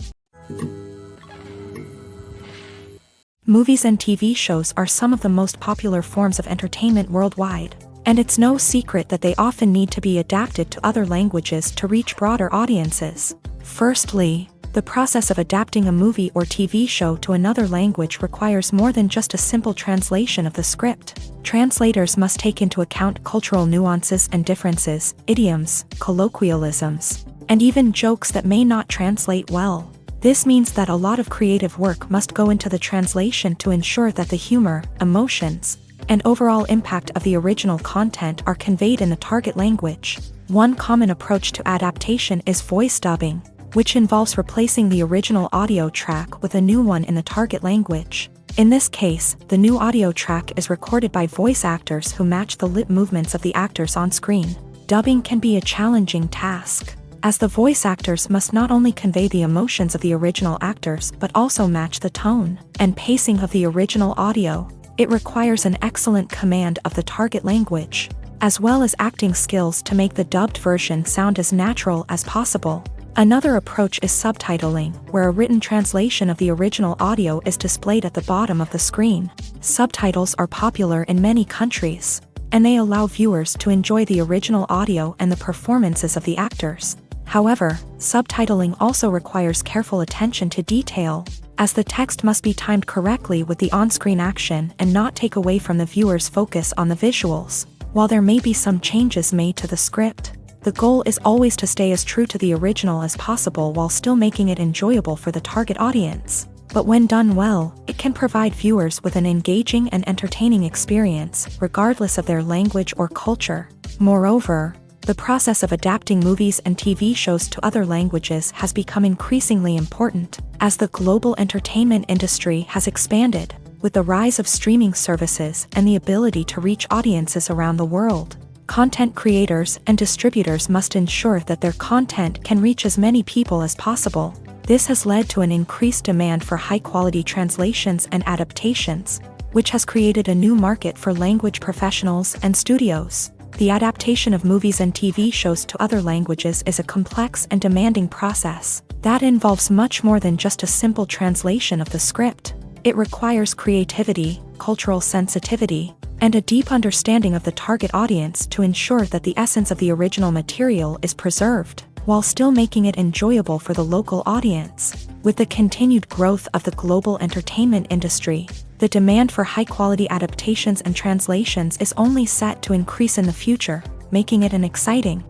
Movies and TV shows are some of the most popular forms of entertainment worldwide, and it's no secret that they often need to be adapted to other languages to reach broader audiences. Firstly, the process of adapting a movie or TV show to another language requires more than just a simple translation of the script. Translators must take into account cultural nuances and differences, idioms, colloquialisms, and even jokes that may not translate well. This means that a lot of creative work must go into the translation to ensure that the humor, emotions, and overall impact of the original content are conveyed in the target language. One common approach to adaptation is voice dubbing, which involves replacing the original audio track with a new one in the target language. In this case, the new audio track is recorded by voice actors who match the lip movements of the actors on screen. Dubbing can be a challenging task, as the voice actors must not only convey the emotions of the original actors but also match the tone and pacing of the original audio. It requires an excellent command of the target language, as well as acting skills to make the dubbed version sound as natural as possible. Another approach is subtitling, where a written translation of the original audio is displayed at the bottom of the screen. Subtitles are popular in many countries, and they allow viewers to enjoy the original audio and the performances of the actors. However, subtitling also requires careful attention to detail, as the text must be timed correctly with the on-screen action and not take away from the viewer's focus on the visuals. While there may be some changes made to the script, the goal is always to stay as true to the original as possible while still making it enjoyable for the target audience. But when done well, it can provide viewers with an engaging and entertaining experience, regardless of their language or culture. Moreover, the process of adapting movies and TV shows to other languages has become increasingly important, as the global entertainment industry has expanded, with the rise of streaming services and the ability to reach audiences around the world. Content creators and distributors must ensure that their content can reach as many people as possible. This has led to an increased demand for high-quality translations and adaptations, which has created a new market for language professionals and studios. The adaptation of movies and TV shows to other languages is a complex and demanding process that involves much more than just a simple translation of the script. It requires creativity, cultural sensitivity, and a deep understanding of the target audience to ensure that the essence of the original material is preserved, while still making it enjoyable for the local audience. With the continued growth of the global entertainment industry, the demand for high-quality adaptations and translations is only set to increase in the future, making it an exciting.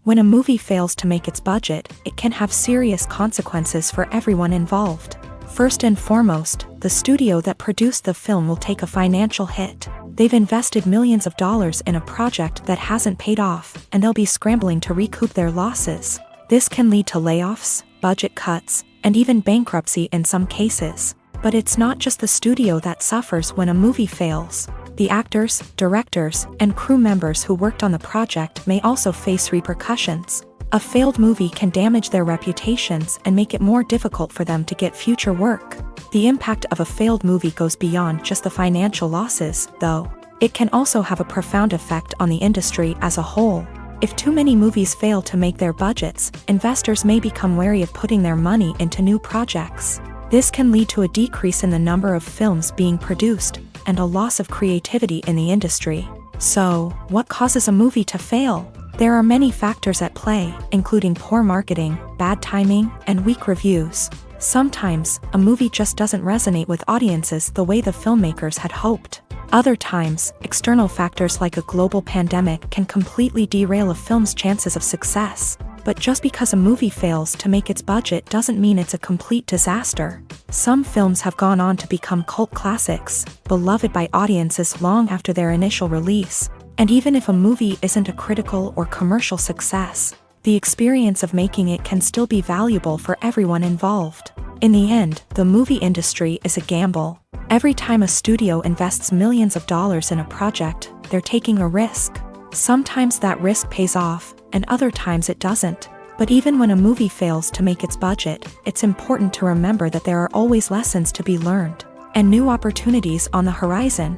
When a movie fails to make its budget, it can have serious consequences for everyone involved. First and foremost, the studio that produced the film will take a financial hit. They've invested millions of dollars in a project that hasn't paid off, and they'll be scrambling to recoup their losses. This can lead to layoffs, budget cuts, and even bankruptcy in some cases. But it's not just the studio that suffers when a movie fails. The actors, directors, and crew members who worked on the project may also face repercussions. A failed movie can damage their reputations and make it more difficult for them to get future work. The impact of a failed movie goes beyond just the financial losses, though. It can also have a profound effect on the industry as a whole. If too many movies fail to make their budgets, investors may become wary of putting their money into new projects. This can lead to a decrease in the number of films being produced, and a loss of creativity in the industry. So, what causes a movie to fail? There are many factors at play, including poor marketing, bad timing, and weak reviews. Sometimes, a movie just doesn't resonate with audiences the way the filmmakers had hoped. Other times, external factors like a global pandemic can completely derail a film's chances of success. But just because a movie fails to make its budget doesn't mean it's a complete disaster. Some films have gone on to become cult classics, beloved by audiences long after their initial release. And even if a movie isn't a critical or commercial success, the experience of making it can still be valuable for everyone involved. In the end, the movie industry is a gamble. Every time a studio invests millions of dollars in a project, they're taking a risk. Sometimes that risk pays off, and other times it doesn't. But even when a movie fails to make its budget, it's important to remember that there are always lessons to be learned, and new opportunities on the horizon.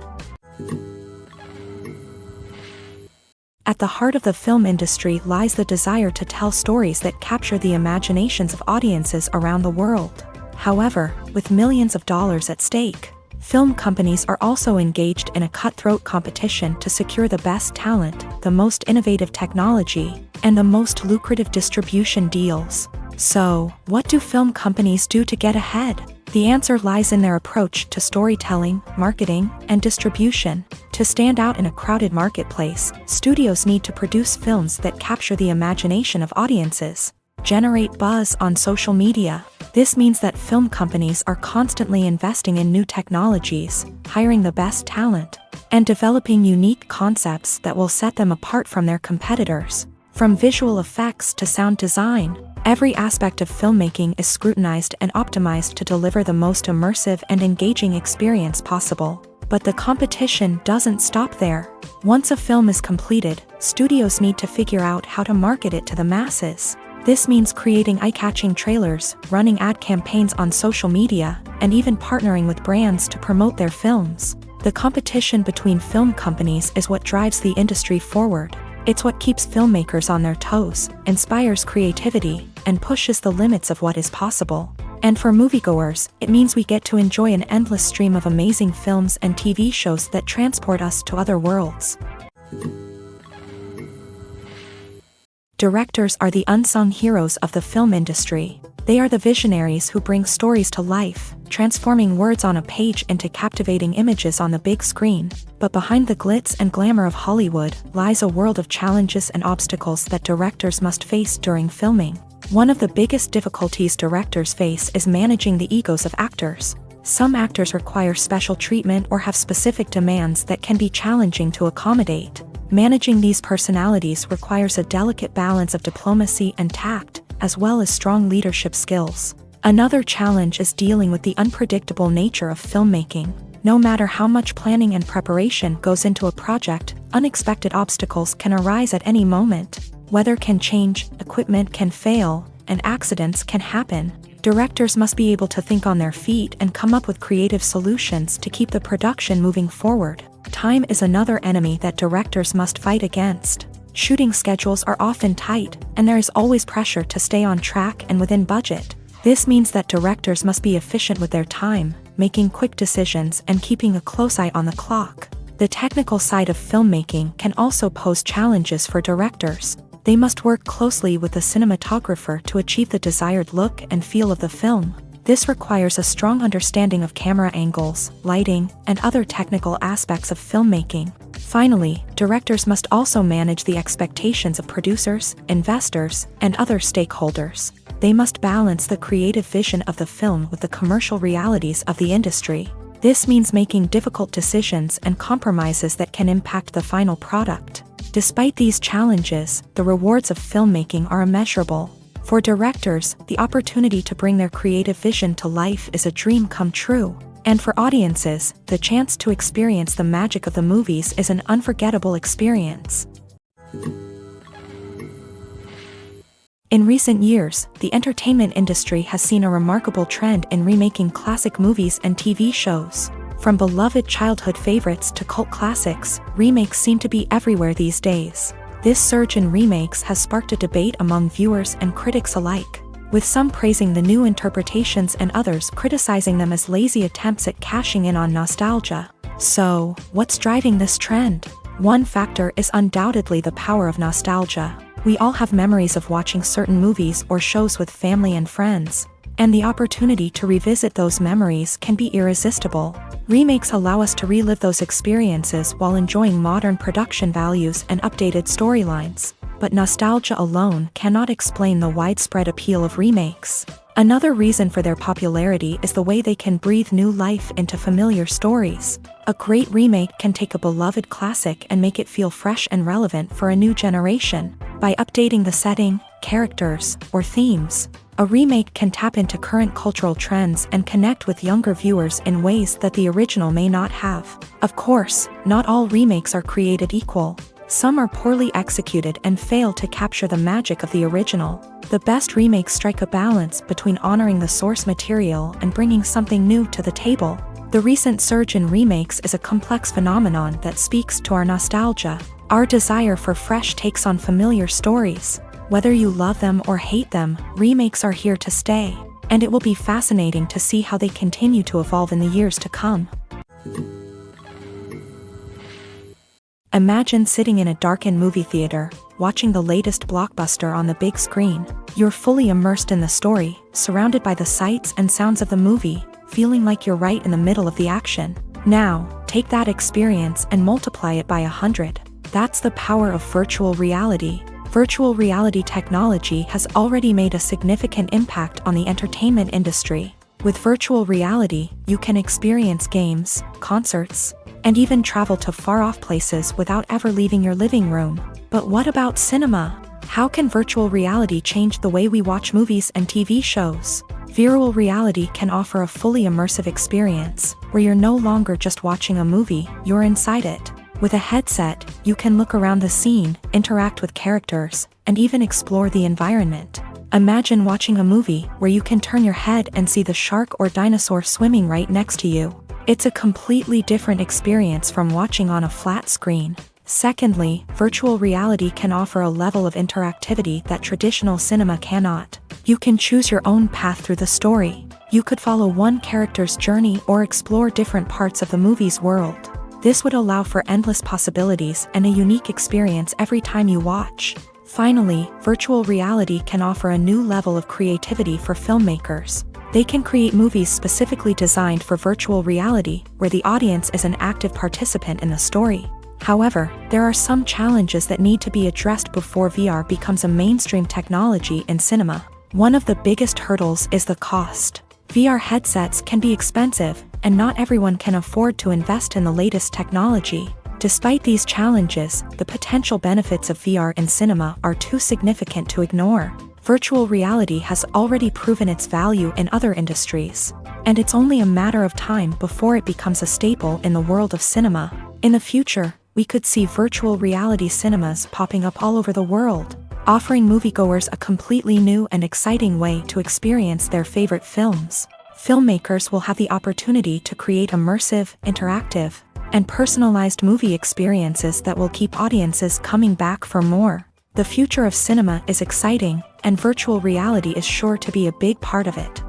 At the heart of the film industry lies the desire to tell stories that capture the imaginations of audiences around the world. However, with millions of dollars at stake, film companies are also engaged in a cutthroat competition to secure the best talent, the most innovative technology, and the most lucrative distribution deals. So, what do film companies do to get ahead? The answer lies in their approach to storytelling, marketing, and distribution. To stand out in a crowded marketplace, studios need to produce films that capture the imagination of audiences, generate buzz on social media. This means that film companies are constantly investing in new technologies, hiring the best talent, and developing unique concepts that will set them apart from their competitors. From visual effects to sound design, every aspect of filmmaking is scrutinized and optimized to deliver the most immersive and engaging experience possible. But the competition doesn't stop there. Once a film is completed, studios need to figure out how to market it to the masses. This means creating eye-catching trailers, running ad campaigns on social media, and even partnering with brands to promote their films. The competition between film companies is what drives the industry forward. It's what keeps filmmakers on their toes, inspires creativity, and pushes the limits of what is possible. And for moviegoers, it means we get to enjoy an endless stream of amazing films and TV shows that transport us to other worlds. Directors are the unsung heroes of the film industry. They are the visionaries who bring stories to life, transforming words on a page into captivating images on the big screen. But behind the glitz and glamour of Hollywood lies a world of challenges and obstacles that directors must face during filming. One of the biggest difficulties directors face is managing the egos of actors. Some actors require special treatment or have specific demands that can be challenging to accommodate. Managing these personalities requires a delicate balance of diplomacy and tact, as well as strong leadership skills. Another challenge is dealing with the unpredictable nature of filmmaking. No matter how much planning and preparation goes into a project, unexpected obstacles can arise at any moment. Weather can change, equipment can fail, and accidents can happen. Directors must be able to think on their feet and come up with creative solutions to keep the production moving forward. Time is another enemy that directors must fight against. Shooting schedules are often tight, and there is always pressure to stay on track and within budget. This means that directors must be efficient with their time, making quick decisions and keeping a close eye on the clock. The technical side of filmmaking can also pose challenges for directors. They must work closely with the cinematographer to achieve the desired look and feel of the film. This requires a strong understanding of camera angles, lighting, and other technical aspects of filmmaking. Finally, directors must also manage the expectations of producers, investors, and other stakeholders. They must balance the creative vision of the film with the commercial realities of the industry. This means making difficult decisions and compromises that can impact the final product. Despite these challenges, the rewards of filmmaking are immeasurable. For directors, the opportunity to bring their creative vision to life is a dream come true. And for audiences, the chance to experience the magic of the movies is an unforgettable experience. In recent years, the entertainment industry has seen a remarkable trend in remaking classic movies and TV shows. From beloved childhood favorites to cult classics, remakes seem to be everywhere these days. This surge in remakes has sparked a debate among viewers and critics alike, with some praising the new interpretations and others criticizing them as lazy attempts at cashing in on nostalgia. So, what's driving this trend? One factor is undoubtedly the power of nostalgia. We all have memories of watching certain movies or shows with family and friends, And the opportunity to revisit those memories can be irresistible. Remakes allow us to relive those experiences while enjoying modern production values and updated storylines. But nostalgia alone cannot explain the widespread appeal of remakes. Another reason for their popularity is the way they can breathe new life into familiar stories. A great remake can take a beloved classic and make it feel fresh and relevant for a new generation. By updating the setting, characters, or themes, a remake can tap into current cultural trends and connect with younger viewers in ways that the original may not have. Of course, not all remakes are created equal. Some are poorly executed and fail to capture the magic of the original. The best remakes strike a balance between honoring the source material and bringing something new to the table. The recent surge in remakes is a complex phenomenon that speaks to our nostalgia, our desire for fresh takes on familiar stories. Whether you love them or hate them, remakes are here to stay, and it will be fascinating to see how they continue to evolve in the years to come. Imagine sitting in a darkened movie theater, watching the latest blockbuster on the big screen. You're fully immersed in the story, surrounded by the sights and sounds of the movie, feeling like you're right in the middle of the action. Now, take that experience and multiply it by 100. That's the power of virtual reality. Virtual reality technology has already made a significant impact on the entertainment industry. With virtual reality, you can experience games, concerts, and even travel to far-off places without ever leaving your living room. But what about cinema? How can virtual reality change the way we watch movies and TV shows? Virtual reality can offer a fully immersive experience, where you're no longer just watching a movie, you're inside it. With a headset, you can look around the scene, interact with characters, and even explore the environment. Imagine watching a movie where you can turn your head and see the shark or dinosaur swimming right next to you. It's a completely different experience from watching on a flat screen. Secondly, virtual reality can offer a level of interactivity that traditional cinema cannot. You can choose your own path through the story. You could follow one character's journey or explore different parts of the movie's world. This would allow for endless possibilities and a unique experience every time you watch. Finally, virtual reality can offer a new level of creativity for filmmakers. They can create movies specifically designed for virtual reality, where the audience is an active participant in the story. However, there are some challenges that need to be addressed before VR becomes a mainstream technology in cinema. One of the biggest hurdles is the cost. VR headsets can be expensive, and not everyone can afford to invest in the latest technology. Despite these challenges, the potential benefits of VR in cinema are too significant to ignore. Virtual reality has already proven its value in other industries, and it's only a matter of time before it becomes a staple in the world of cinema. In the future, we could see virtual reality cinemas popping up all over the world, offering moviegoers a completely new and exciting way to experience their favorite films. Filmmakers will have the opportunity to create immersive, interactive, and personalized movie experiences that will keep audiences coming back for more. The future of cinema is exciting, and virtual reality is sure to be a big part of it.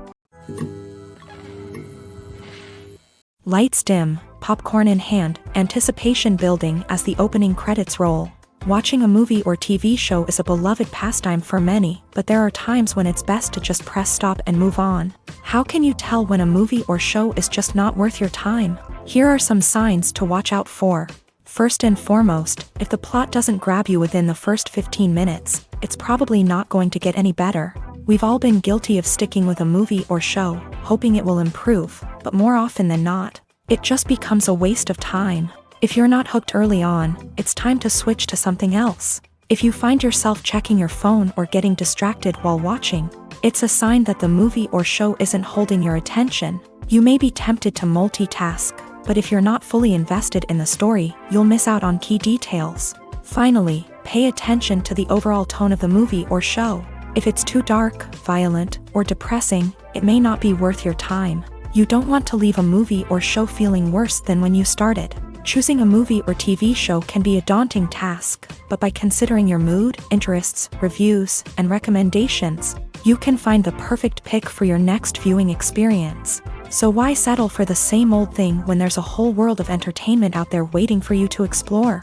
Lights dim, popcorn in hand, anticipation building as the opening credits roll. Watching a movie or TV show is a beloved pastime for many, but there are times when it's best to just press stop and move on. How can you tell when a movie or show is just not worth your time? Here are some signs to watch out for. First and foremost, if the plot doesn't grab you within the first 15 minutes, it's probably not going to get any better. We've all been guilty of sticking with a movie or show, hoping it will improve, but more often than not, it just becomes a waste of time. If you're not hooked early on, it's time to switch to something else. If you find yourself checking your phone or getting distracted while watching, it's a sign that the movie or show isn't holding your attention. You may be tempted to multitask, but if you're not fully invested in the story, you'll miss out on key details. Finally, pay attention to the overall tone of the movie or show. If it's too dark, violent, or depressing, it may not be worth your time. You don't want to leave a movie or show feeling worse than when you started. Choosing a movie or TV show can be a daunting task, but by considering your mood, interests, reviews, and recommendations, you can find the perfect pick for your next viewing experience. So why settle for the same old thing when there's a whole world of entertainment out there waiting for you to explore?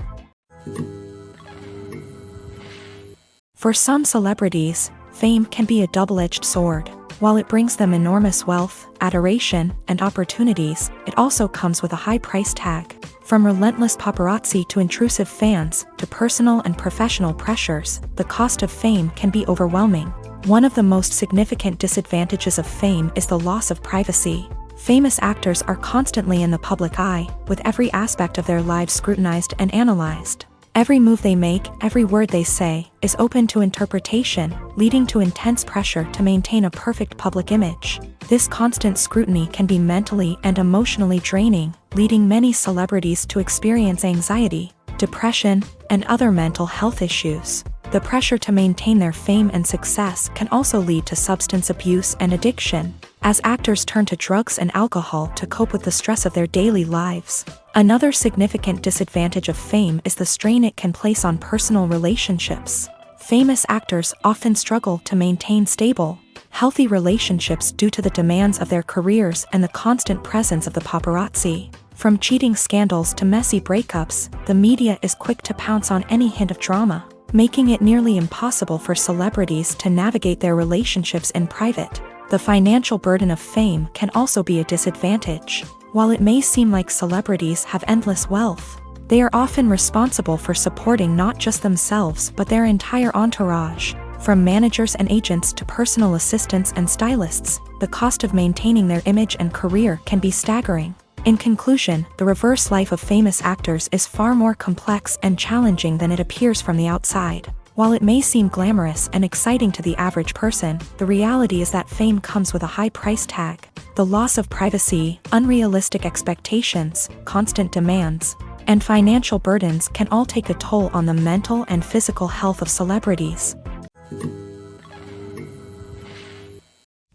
For some celebrities, fame can be a double-edged sword. While it brings them enormous wealth, adoration, and opportunities, it also comes with a high price tag. From relentless paparazzi to intrusive fans, to personal and professional pressures, the cost of fame can be overwhelming. One of the most significant disadvantages of fame is the loss of privacy. Famous actors are constantly in the public eye, with every aspect of their lives scrutinized and analyzed. Every move they make, every word they say, is open to interpretation, leading to intense pressure to maintain a perfect public image. This constant scrutiny can be mentally and emotionally draining, leading many celebrities to experience anxiety, depression, and other mental health issues. The pressure to maintain their fame and success can also lead to substance abuse and addiction, as actors turn to drugs and alcohol to cope with the stress of their daily lives. Another significant disadvantage of fame is the strain it can place on personal relationships. Famous actors often struggle to maintain stable, healthy relationships due to the demands of their careers and the constant presence of the paparazzi. From cheating scandals to messy breakups, the media is quick to pounce on any hint of drama, making it nearly impossible for celebrities to navigate their relationships in private. The financial burden of fame can also be a disadvantage. While it may seem like celebrities have endless wealth, they are often responsible for supporting not just themselves but their entire entourage. From managers and agents to personal assistants and stylists, the cost of maintaining their image and career can be staggering. In conclusion, the reverse life of famous actors is far more complex and challenging than it appears from the outside. While it may seem glamorous and exciting to the average person, the reality is that fame comes with a high price tag. The loss of privacy, unrealistic expectations, constant demands, and financial burdens can all take a toll on the mental and physical health of celebrities.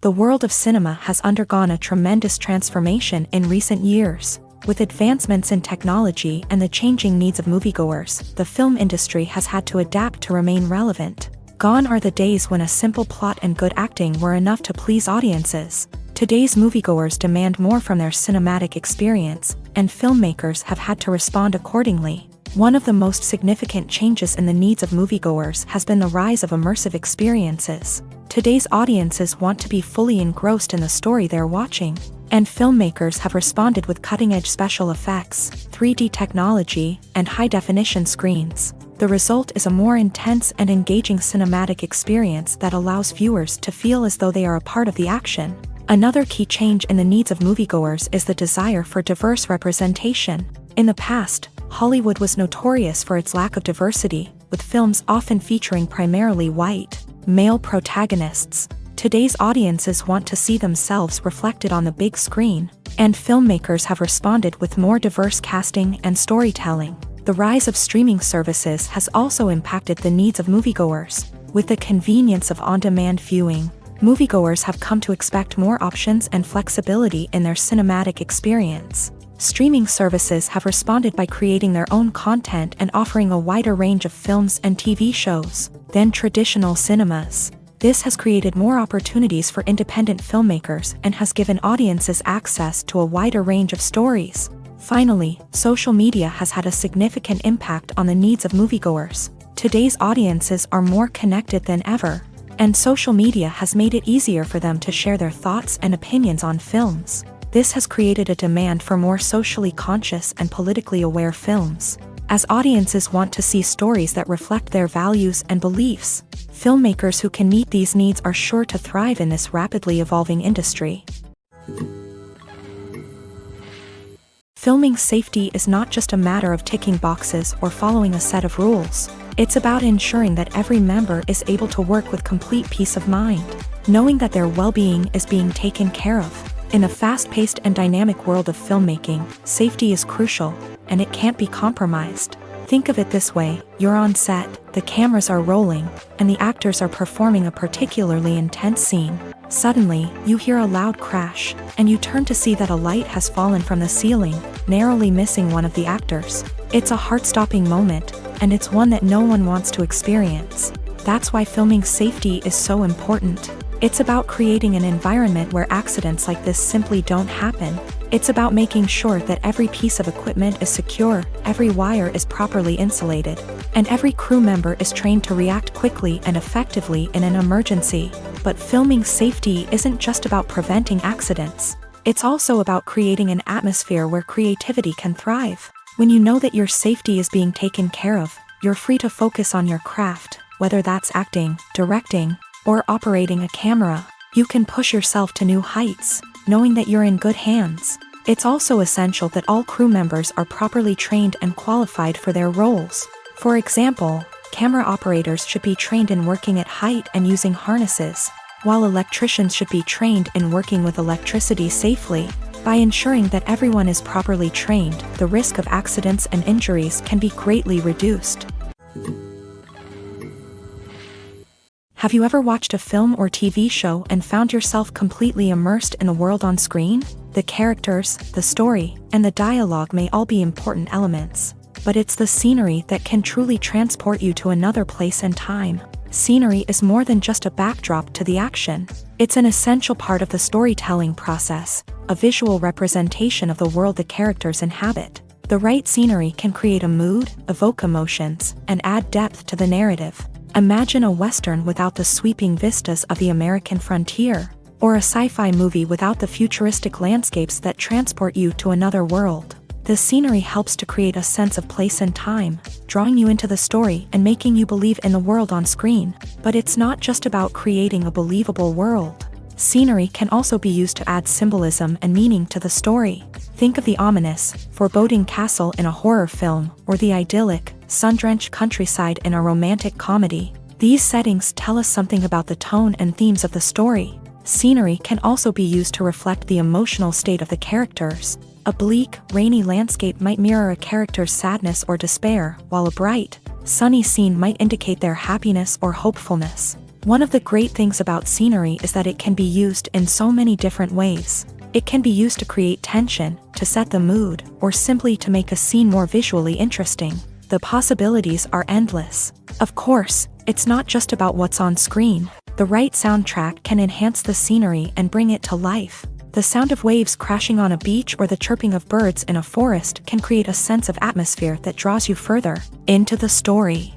The world of cinema has undergone a tremendous transformation in recent years. With advancements in technology and the changing needs of moviegoers, the film industry has had to adapt to remain relevant. Gone are the days when a simple plot and good acting were enough to please audiences. Today's moviegoers demand more from their cinematic experience, and filmmakers have had to respond accordingly. One of the most significant changes in the needs of moviegoers has been the rise of immersive experiences. Today's audiences want to be fully engrossed in the story they're watching, and filmmakers have responded with cutting-edge special effects, 3D technology, and high-definition screens. The result is a more intense and engaging cinematic experience that allows viewers to feel as though they are a part of the action. Another key change in the needs of moviegoers is the desire for diverse representation. In the past, Hollywood was notorious for its lack of diversity, with films often featuring primarily white, male protagonists. Today's audiences want to see themselves reflected on the big screen, and filmmakers have responded with more diverse casting and storytelling. The rise of streaming services has also impacted the needs of moviegoers. With the convenience of on-demand viewing, moviegoers have come to expect more options and flexibility in their cinematic experience. Streaming services have responded by creating their own content and offering a wider range of films and TV shows than traditional cinemas. This has created more opportunities for independent filmmakers and has given audiences access to a wider range of stories. Finally, social media has had a significant impact on the needs of moviegoers. Today's audiences are more connected than ever, and social media has made it easier for them to share their thoughts and opinions on films. This has created a demand for more socially conscious and politically aware films. As audiences want to see stories that reflect their values and beliefs, filmmakers who can meet these needs are sure to thrive in this rapidly evolving industry. Filming safety is not just a matter of ticking boxes or following a set of rules. It's about ensuring that every member is able to work with complete peace of mind, knowing that their well-being is being taken care of. In a fast-paced and dynamic world of filmmaking, safety is crucial, and it can't be compromised. Think of it this way: you're on set, the cameras are rolling, and the actors are performing a particularly intense scene. Suddenly, you hear a loud crash, and you turn to see that a light has fallen from the ceiling, narrowly missing one of the actors. It's a heart-stopping moment, and it's one that no one wants to experience. That's why filming safety is so important. It's about creating an environment where accidents like this simply don't happen. It's about making sure that every piece of equipment is secure, every wire is properly insulated, and every crew member is trained to react quickly and effectively in an emergency. But filming safety isn't just about preventing accidents. It's also about creating an atmosphere where creativity can thrive. When you know that your safety is being taken care of, you're free to focus on your craft, whether that's acting, directing, or operating a camera. You can push yourself to new heights, knowing that you're in good hands. It's also essential that all crew members are properly trained and qualified for their roles. For example, camera operators should be trained in working at height and using harnesses, while electricians should be trained in working with electricity safely. By ensuring that everyone is properly trained, the risk of accidents and injuries can be greatly reduced. Have you ever watched a film or TV show and found yourself completely immersed in the world on screen? The characters, the story, and the dialogue may all be important elements, but it's the scenery that can truly transport you to another place and time. Scenery is more than just a backdrop to the action. It's an essential part of the storytelling process, a visual representation of the world the characters inhabit. The right scenery can create a mood, evoke emotions, and add depth to the narrative. Imagine a Western without the sweeping vistas of the American frontier, or a sci-fi movie without the futuristic landscapes that transport you to another world. The scenery helps to create a sense of place and time, drawing you into the story and making you believe in the world on screen. But it's not just about creating a believable world. Scenery can also be used to add symbolism and meaning to the story. Think of the ominous, foreboding castle in a horror film, or the idyllic, sun-drenched countryside in a romantic comedy. These settings tell us something about the tone and themes of the story. Scenery can also be used to reflect the emotional state of the characters. A bleak, rainy landscape might mirror a character's sadness or despair, while a bright, sunny scene might indicate their happiness or hopefulness. One of the great things about scenery is that it can be used in so many different ways. It can be used to create tension, to set the mood, or simply to make a scene more visually interesting. The possibilities are endless. Of course, it's not just about what's on screen. The right soundtrack can enhance the scenery and bring it to life. The sound of waves crashing on a beach or the chirping of birds in a forest can create a sense of atmosphere that draws you further into the story.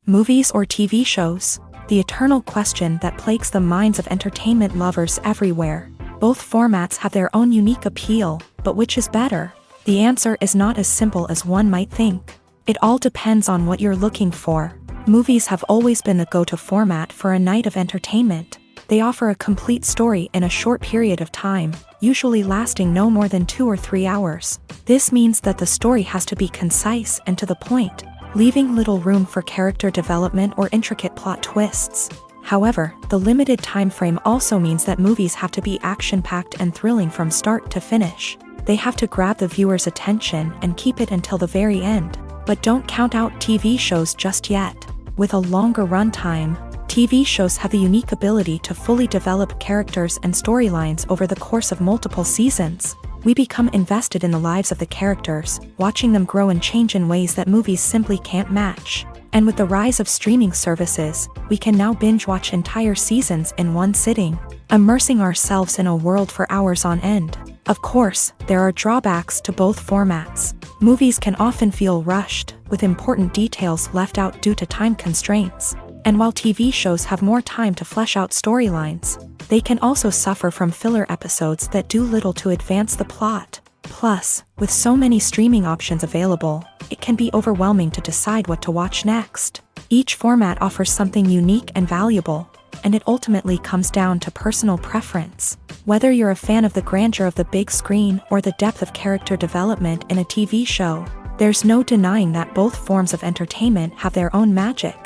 Movies or TV shows? The eternal question that plagues the minds of entertainment lovers everywhere. Both formats have their own unique appeal, but which is better? The answer is not as simple as one might think. It all depends on what you're looking for. Movies have always been the go-to format for a night of entertainment. They offer a complete story in a short period of time, usually lasting no more than 2 or 3 hours. This means that the story has to be concise and to the point, leaving little room for character development or intricate plot twists. However, the limited time frame also means that movies have to be action-packed and thrilling from start to finish. They have to grab the viewer's attention and keep it until the very end. But don't count out TV shows just yet. With a longer runtime, TV shows have the unique ability to fully develop characters and storylines over the course of multiple seasons. We become invested in the lives of the characters, watching them grow and change in ways that movies simply can't match. And with the rise of streaming services, we can now binge-watch entire seasons in one sitting, immersing ourselves in a world for hours on end. Of course, there are drawbacks to both formats. Movies can often feel rushed, with important details left out due to time constraints. And while TV shows have more time to flesh out storylines, they can also suffer from filler episodes that do little to advance the plot. Plus, with so many streaming options available, it can be overwhelming to decide what to watch next. Each format offers something unique and valuable, and it ultimately comes down to personal preference. Whether you're a fan of the grandeur of the big screen or the depth of character development in a TV show, there's no denying that both forms of entertainment have their own magic.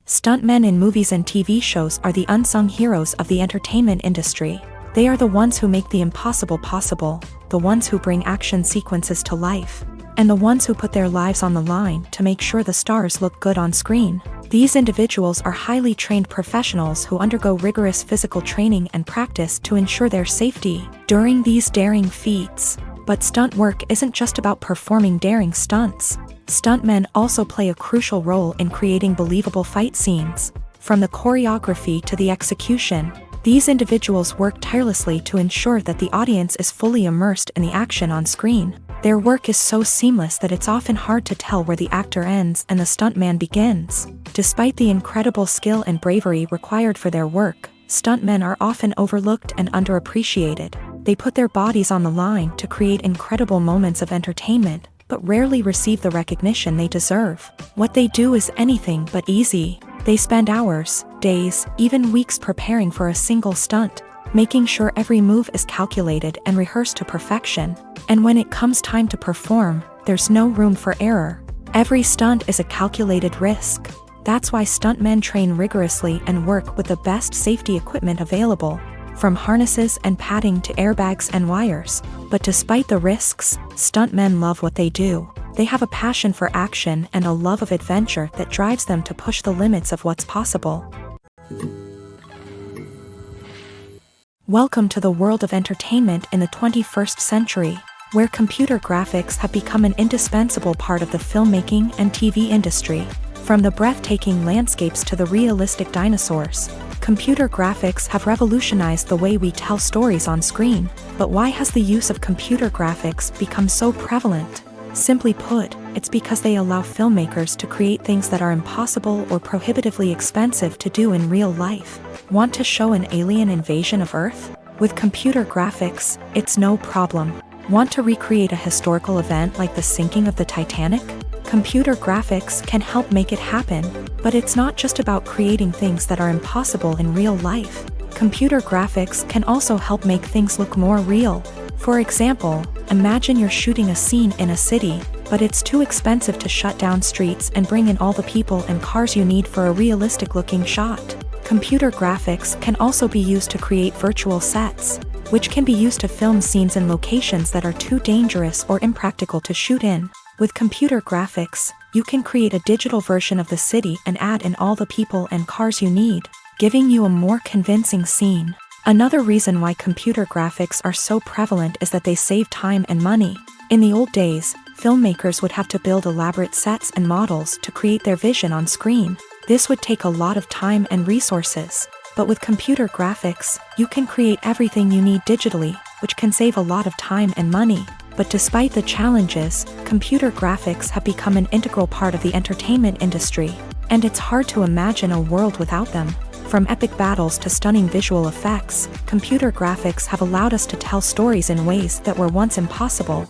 Stuntmen in movies and TV shows are the unsung heroes of the entertainment industry. They are the ones who make the impossible possible, the ones who bring action sequences to life, and the ones who put their lives on the line to make sure the stars look good on screen. These individuals are highly trained professionals who undergo rigorous physical training and practice to ensure their safety during these daring feats. But stunt work isn't just about performing daring stunts. Stuntmen also play a crucial role in creating believable fight scenes. From the choreography to the execution, these individuals work tirelessly to ensure that the audience is fully immersed in the action on screen. Their work is so seamless that it's often hard to tell where the actor ends and the stuntman begins. Despite the incredible skill and bravery required for their work, stuntmen are often overlooked and underappreciated. They put their bodies on the line to create incredible moments of entertainment, but rarely receive the recognition they deserve. What they do is anything but easy. They spend hours, days, even weeks preparing for a single stunt, making sure every move is calculated and rehearsed to perfection. And when it comes time to perform, there's no room for error. Every stunt is a calculated risk. That's why stuntmen train rigorously and work with the best safety equipment available, from harnesses and padding to airbags and wires. But despite the risks, stuntmen love what they do. They have a passion for action and a love of adventure that drives them to push the limits of what's possible. Welcome to the world of entertainment in the 21st century, where computer graphics have become an indispensable part of the filmmaking and TV industry. From the breathtaking landscapes to the realistic dinosaurs, computer graphics have revolutionized the way we tell stories on screen. But why has the use of computer graphics become so prevalent? Simply put, it's because they allow filmmakers to create things that are impossible or prohibitively expensive to do in real life. Want to show an alien invasion of Earth? With computer graphics, it's no problem. Want to recreate a historical event like the sinking of the Titanic? Computer graphics can help make it happen, but it's not just about creating things that are impossible in real life. Computer graphics can also help make things look more real. For example, imagine you're shooting a scene in a city, but it's too expensive to shut down streets and bring in all the people and cars you need for a realistic-looking shot. Computer graphics can also be used to create virtual sets, which can be used to film scenes in locations that are too dangerous or impractical to shoot in. With computer graphics, you can create a digital version of the city and add in all the people and cars you need, giving you a more convincing scene. Another reason why computer graphics are so prevalent is that they save time and money. In the old days, filmmakers would have to build elaborate sets and models to create their vision on screen. This would take a lot of time and resources. But with computer graphics, you can create everything you need digitally, which can save a lot of time and money. But despite the challenges, computer graphics have become an integral part of the entertainment industry, and it's hard to imagine a world without them. From epic battles to stunning visual effects, computer graphics have allowed us to tell stories in ways that were once impossible.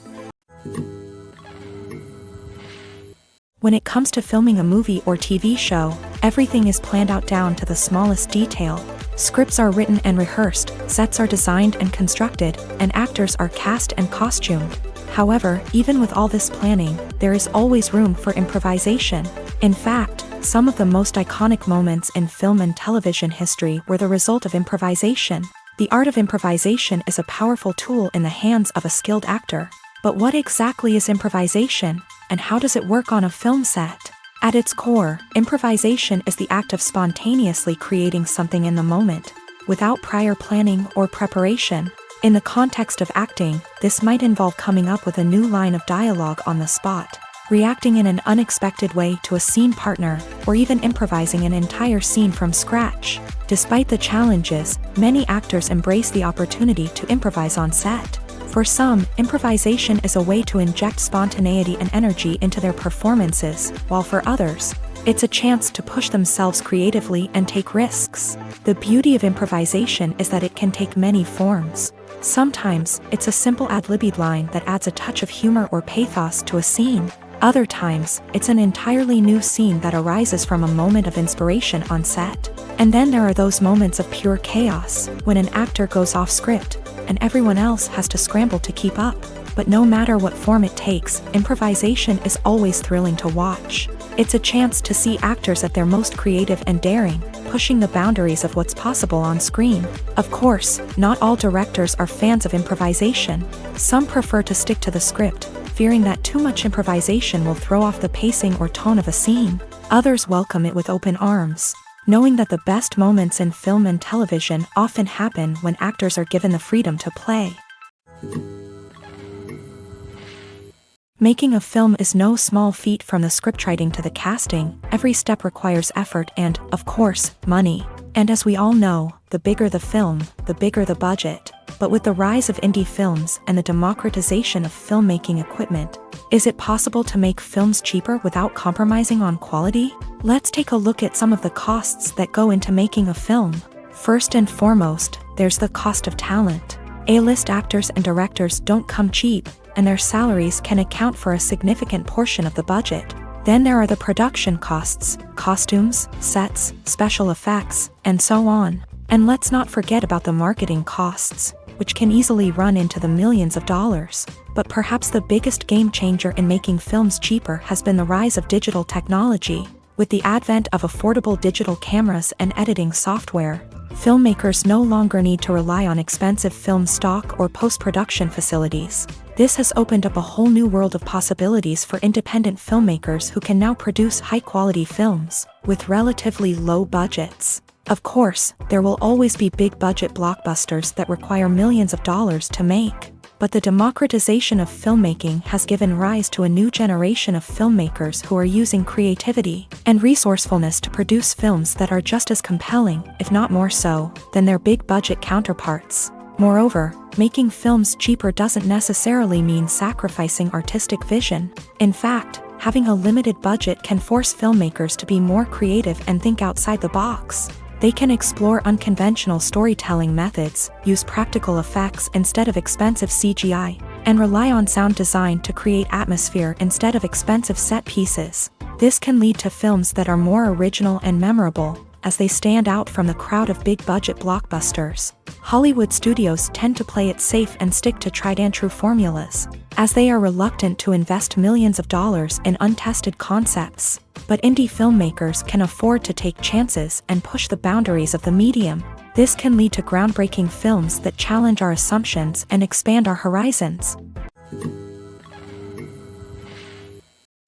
When it comes to filming a movie or TV show, everything is planned out down to the smallest detail. Scripts are written and rehearsed, sets are designed and constructed, and actors are cast and costumed. However, even with all this planning, there is always room for improvisation. In fact, some of the most iconic moments in film and television history were the result of improvisation. The art of improvisation is a powerful tool in the hands of a skilled actor. But what exactly is improvisation, and how does it work on a film set? At its core, improvisation is the act of spontaneously creating something in the moment, without prior planning or preparation. In the context of acting, this might involve coming up with a new line of dialogue on the spot, reacting in an unexpected way to a scene partner, or even improvising an entire scene from scratch. Despite the challenges, many actors embrace the opportunity to improvise on set. For some, improvisation is a way to inject spontaneity and energy into their performances, while for others, it's a chance to push themselves creatively and take risks. The beauty of improvisation is that it can take many forms. Sometimes, it's a simple ad-libbed line that adds a touch of humor or pathos to a scene. Other times, it's an entirely new scene that arises from a moment of inspiration on set. And then there are those moments of pure chaos, when an actor goes off script, and everyone else has to scramble to keep up. But no matter what form it takes, improvisation is always thrilling to watch. It's a chance to see actors at their most creative and daring, pushing the boundaries of what's possible on screen. Of course, not all directors are fans of improvisation. Some prefer to stick to the script, fearing that too much improvisation will throw off the pacing or tone of a scene. Others welcome it with open arms, knowing that the best moments in film and television often happen when actors are given the freedom to play. Making a film is no small feat. From the scriptwriting to the casting, every step requires effort and, of course, money. And as we all know, the bigger the film, the bigger the budget. But with the rise of indie films and the democratization of filmmaking equipment, is it possible to make films cheaper without compromising on quality? Let's take a look at some of the costs that go into making a film. First and foremost, there's the cost of talent. A-list actors and directors don't come cheap, and their salaries can account for a significant portion of the budget. Then there are the production costs, costumes, sets, special effects, and so on. And let's not forget about the marketing costs, which can easily run into the millions of dollars. But perhaps the biggest game changer in making films cheaper has been the rise of digital technology. With the advent of affordable digital cameras and editing software, filmmakers no longer need to rely on expensive film stock or post-production facilities. This has opened up a whole new world of possibilities for independent filmmakers who can now produce high-quality films with relatively low budgets. Of course, there will always be big-budget blockbusters that require millions of dollars to make. But the democratization of filmmaking has given rise to a new generation of filmmakers who are using creativity and resourcefulness to produce films that are just as compelling, if not more so, than their big-budget counterparts. Moreover, making films cheaper doesn't necessarily mean sacrificing artistic vision. In fact, having a limited budget can force filmmakers to be more creative and think outside the box. They can explore unconventional storytelling methods, use practical effects instead of expensive CGI, and rely on sound design to create atmosphere instead of expensive set pieces. This can lead to films that are more original and memorable, as they stand out from the crowd of big-budget blockbusters. Hollywood studios tend to play it safe and stick to tried-and-true formulas, as they are reluctant to invest millions of dollars in untested concepts. But indie filmmakers can afford to take chances and push the boundaries of the medium. This can lead to groundbreaking films that challenge our assumptions and expand our horizons.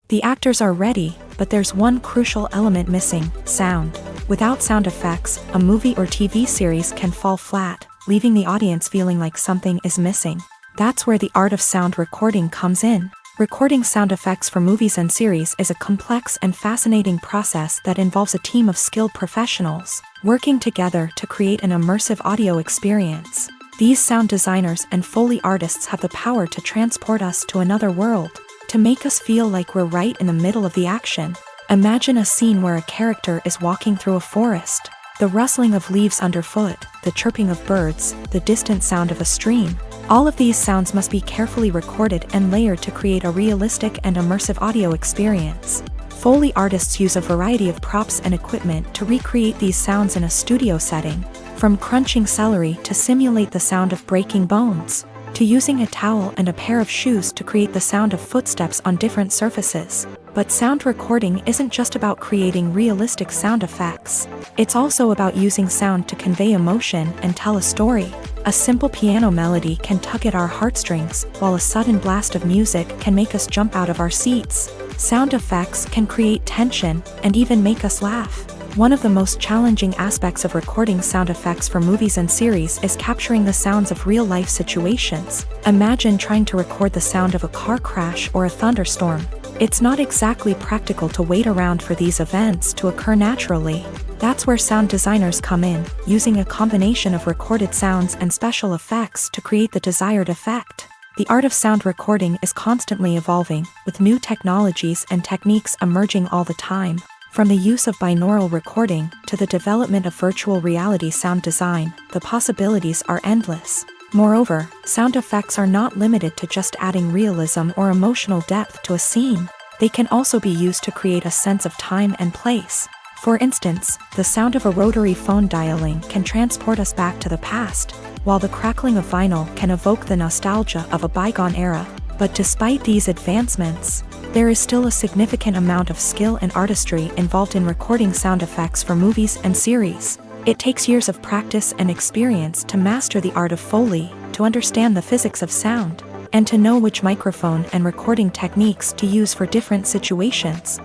The actors are ready, but there's one crucial element missing: sound. Without sound effects, a movie or TV series can fall flat, leaving the audience feeling like something is missing. That's where the art of sound recording comes in. Recording sound effects for movies and series is a complex and fascinating process that involves a team of skilled professionals working together to create an immersive audio experience. These sound designers and Foley artists have the power to transport us to another world, to make us feel like we're right in the middle of the action. Imagine a scene where a character is walking through a forest. The rustling of leaves underfoot, the chirping of birds, the distant sound of a stream. All of these sounds must be carefully recorded and layered to create a realistic and immersive audio experience. Foley artists use a variety of props and equipment to recreate these sounds in a studio setting, from crunching celery to simulate the sound of breaking bones, to using a towel and a pair of shoes to create the sound of footsteps on different surfaces. But sound recording isn't just about creating realistic sound effects. It's also about using sound to convey emotion and tell a story. A simple piano melody can tug at our heartstrings, while a sudden blast of music can make us jump out of our seats. Sound effects can create tension and even make us laugh. One of the most challenging aspects of recording sound effects for movies and series is capturing the sounds of real-life situations. Imagine trying to record the sound of a car crash or a thunderstorm. It's not exactly practical to wait around for these events to occur naturally. That's where sound designers come in, using a combination of recorded sounds and special effects to create the desired effect. The art of sound recording is constantly evolving, with new technologies and techniques emerging all the time. From the use of binaural recording to the development of virtual reality sound design, the possibilities are endless. Moreover, sound effects are not limited to just adding realism or emotional depth to a scene. They can also be used to create a sense of time and place. For instance, the sound of a rotary phone dialing can transport us back to the past, while the crackling of vinyl can evoke the nostalgia of a bygone era. But despite these advancements, there is still a significant amount of skill and artistry involved in recording sound effects for movies and series. It takes years of practice and experience to master the art of Foley, to understand the physics of sound, and to know which microphone and recording techniques to use for different situations.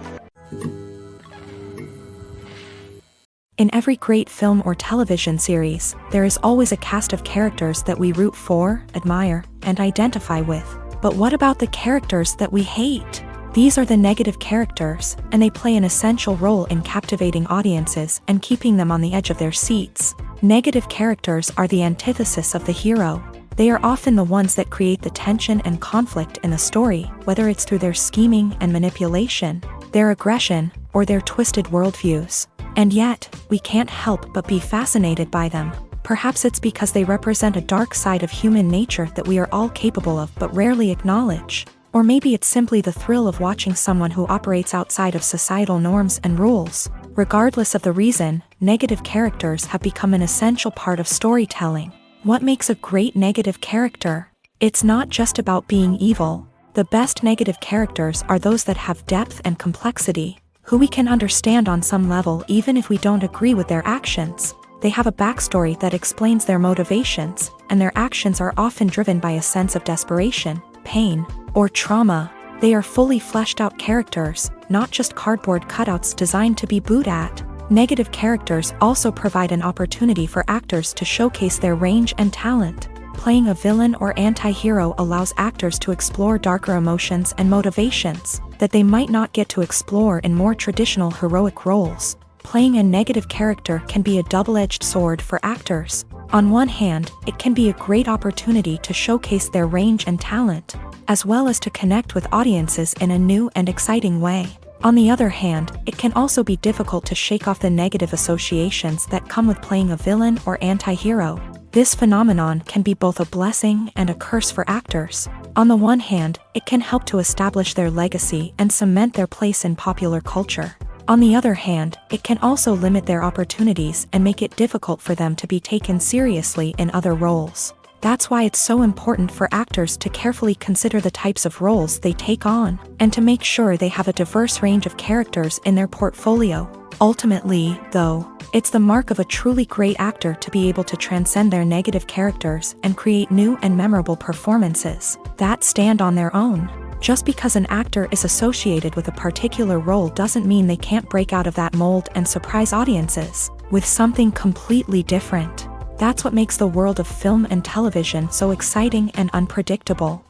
In every great film or television series, there is always a cast of characters that we root for, admire, and identify with. But what about the characters that we hate? These are the negative characters, and they play an essential role in captivating audiences and keeping them on the edge of their seats. Negative characters are the antithesis of the hero. They are often the ones that create the tension and conflict in the story, whether it's through their scheming and manipulation, their aggression, or their twisted worldviews. And yet, we can't help but be fascinated by them. Perhaps it's because they represent a dark side of human nature that we are all capable of but rarely acknowledge. Or maybe it's simply the thrill of watching someone who operates outside of societal norms and rules. Regardless of the reason, negative characters have become an essential part of storytelling. What makes a great negative character? It's not just about being evil. The best negative characters are those that have depth and complexity, who we can understand on some level even if we don't agree with their actions. They have a backstory that explains their motivations, and their actions are often driven by a sense of desperation, pain, or trauma. They are fully fleshed out characters, not just cardboard cutouts designed to be booed at. Negative characters also provide an opportunity for actors to showcase their range and talent. Playing a villain or anti-hero allows actors to explore darker emotions and motivations that they might not get to explore in more traditional heroic roles. Playing a negative character can be a double-edged sword for actors. On one hand, it can be a great opportunity to showcase their range and talent, as well as to connect with audiences in a new and exciting way. On the other hand, it can also be difficult to shake off the negative associations that come with playing a villain or anti-hero. This phenomenon can be both a blessing and a curse for actors. On the one hand, it can help to establish their legacy and cement their place in popular culture. On the other hand, it can also limit their opportunities and make it difficult for them to be taken seriously in other roles. That's why it's so important for actors to carefully consider the types of roles they take on, and to make sure they have a diverse range of characters in their portfolio. Ultimately, though, it's the mark of a truly great actor to be able to transcend their negative characters and create new and memorable performances that stand on their own. Just because an actor is associated with a particular role doesn't mean they can't break out of that mold and surprise audiences with something completely different. That's what makes the world of film and television so exciting and unpredictable.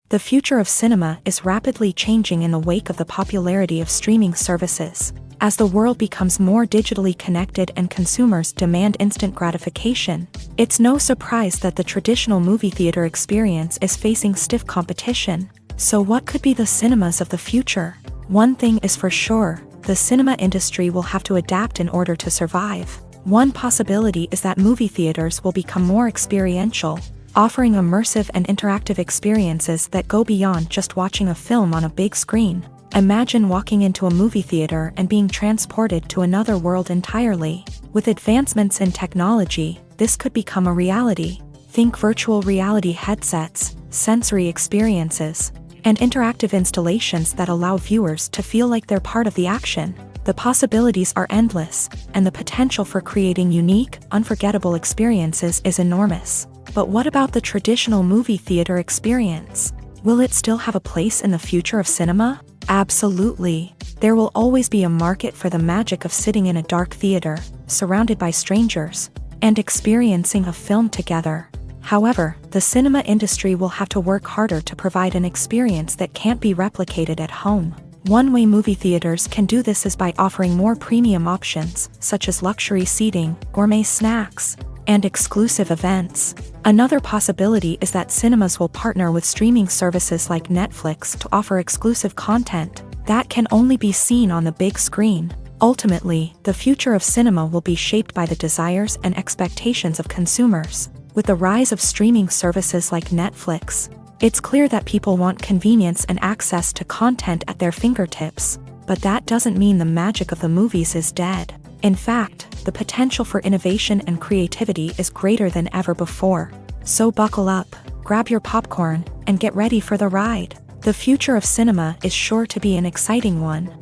The future of cinema is rapidly changing in the wake of the popularity of streaming services. As the world becomes more digitally connected and consumers demand instant gratification, it's no surprise that the traditional movie theater experience is facing stiff competition. So what could be the cinemas of the future? One thing is for sure, the cinema industry will have to adapt in order to survive. One possibility is that movie theaters will become more experiential, offering immersive and interactive experiences that go beyond just watching a film on a big screen. Imagine walking into a movie theater and being transported to another world entirely. With advancements in technology, this could become a reality. Think virtual reality headsets, sensory experiences, and interactive installations that allow viewers to feel like they're part of the action. The possibilities are endless, and the potential for creating unique, unforgettable experiences is enormous. But what about the traditional movie theater experience? Will it still have a place in the future of cinema? Absolutely. There will always be a market for the magic of sitting in a dark theater, surrounded by strangers, and experiencing a film together. However, the cinema industry will have to work harder to provide an experience that can't be replicated at home. One way movie theaters can do this is by offering more premium options, such as luxury seating, gourmet snacks, and exclusive events. Another possibility is that cinemas will partner with streaming services like Netflix to offer exclusive content that can only be seen on the big screen. Ultimately, the future of cinema will be shaped by the desires and expectations of consumers. With the rise of streaming services like Netflix, it's clear that people want convenience and access to content at their fingertips. But that doesn't mean the magic of the movies is dead. In fact, the potential for innovation and creativity is greater than ever before. So buckle up, grab your popcorn, and get ready for the ride. The future of cinema is sure to be an exciting one.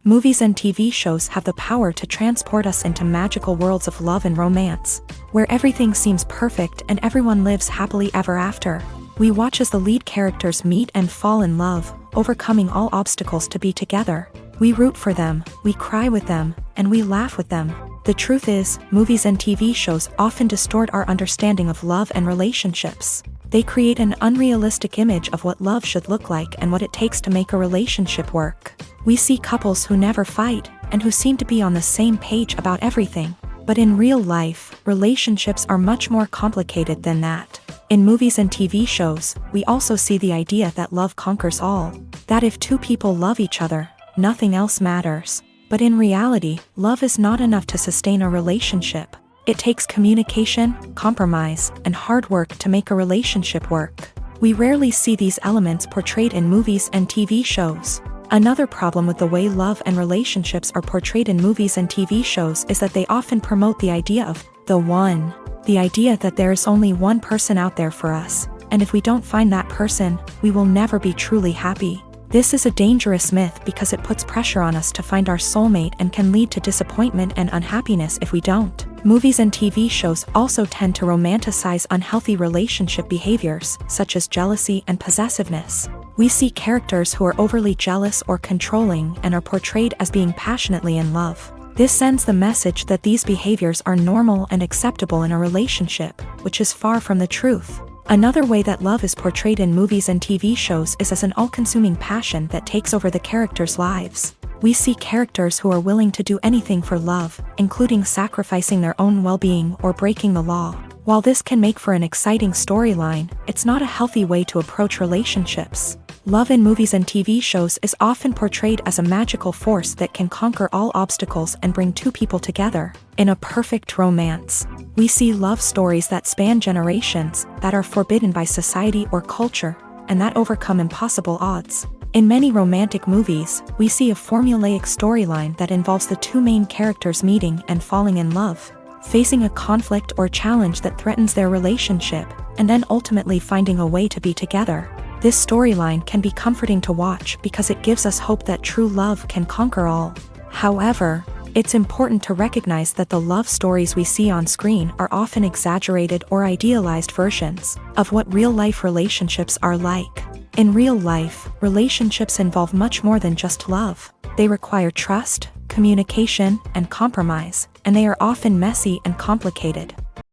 Movies and TV shows have the power to transport us into magical worlds of love and romance, where everything seems perfect and everyone lives happily ever after. We watch as the lead characters meet and fall in love, overcoming all obstacles to be together. We root for them, we cry with them, and we laugh with them. The truth is, movies and TV shows often distort our understanding of love and relationships. They create an unrealistic image of what love should look like and what it takes to make a relationship work. We see couples who never fight, and who seem to be on the same page about everything. But in real life, relationships are much more complicated than that. In movies and TV shows, we also see the idea that love conquers all. That if two people love each other, nothing else matters. But in reality, love is not enough to sustain a relationship. It takes communication, compromise, and hard work to make a relationship work. We rarely see these elements portrayed in movies and TV shows. Another problem with the way love and relationships are portrayed in movies and TV shows is that they often promote the idea of the one. The idea that there is only one person out there for us, and if we don't find that person, we will never be truly happy. This is a dangerous myth because it puts pressure on us to find our soulmate and can lead to disappointment and unhappiness if we don't. Movies and TV shows also tend to romanticize unhealthy relationship behaviors, such as jealousy and possessiveness. We see characters who are overly jealous or controlling and are portrayed as being passionately in love. This sends the message that these behaviors are normal and acceptable in a relationship, which is far from the truth. Another way that love is portrayed in movies and TV shows is as an all-consuming passion that takes over the characters' lives. We see characters who are willing to do anything for love, including sacrificing their own well-being or breaking the law. While this can make for an exciting storyline, it's not a healthy way to approach relationships. Love in movies and TV shows is often portrayed as a magical force that can conquer all obstacles and bring two people together. In a perfect romance, we see love stories that span generations, that are forbidden by society or culture, and that overcome impossible odds. In many romantic movies, we see a formulaic storyline that involves the two main characters meeting and falling in love, facing a conflict or challenge that threatens their relationship, and then ultimately finding a way to be together. This storyline can be comforting to watch because it gives us hope that true love can conquer all. However, it's important to recognize that the love stories we see on screen are often exaggerated or idealized versions of what real-life relationships are like. In real life, relationships involve much more than just love. They require trust, communication, and compromise, and they are often messy and complicated.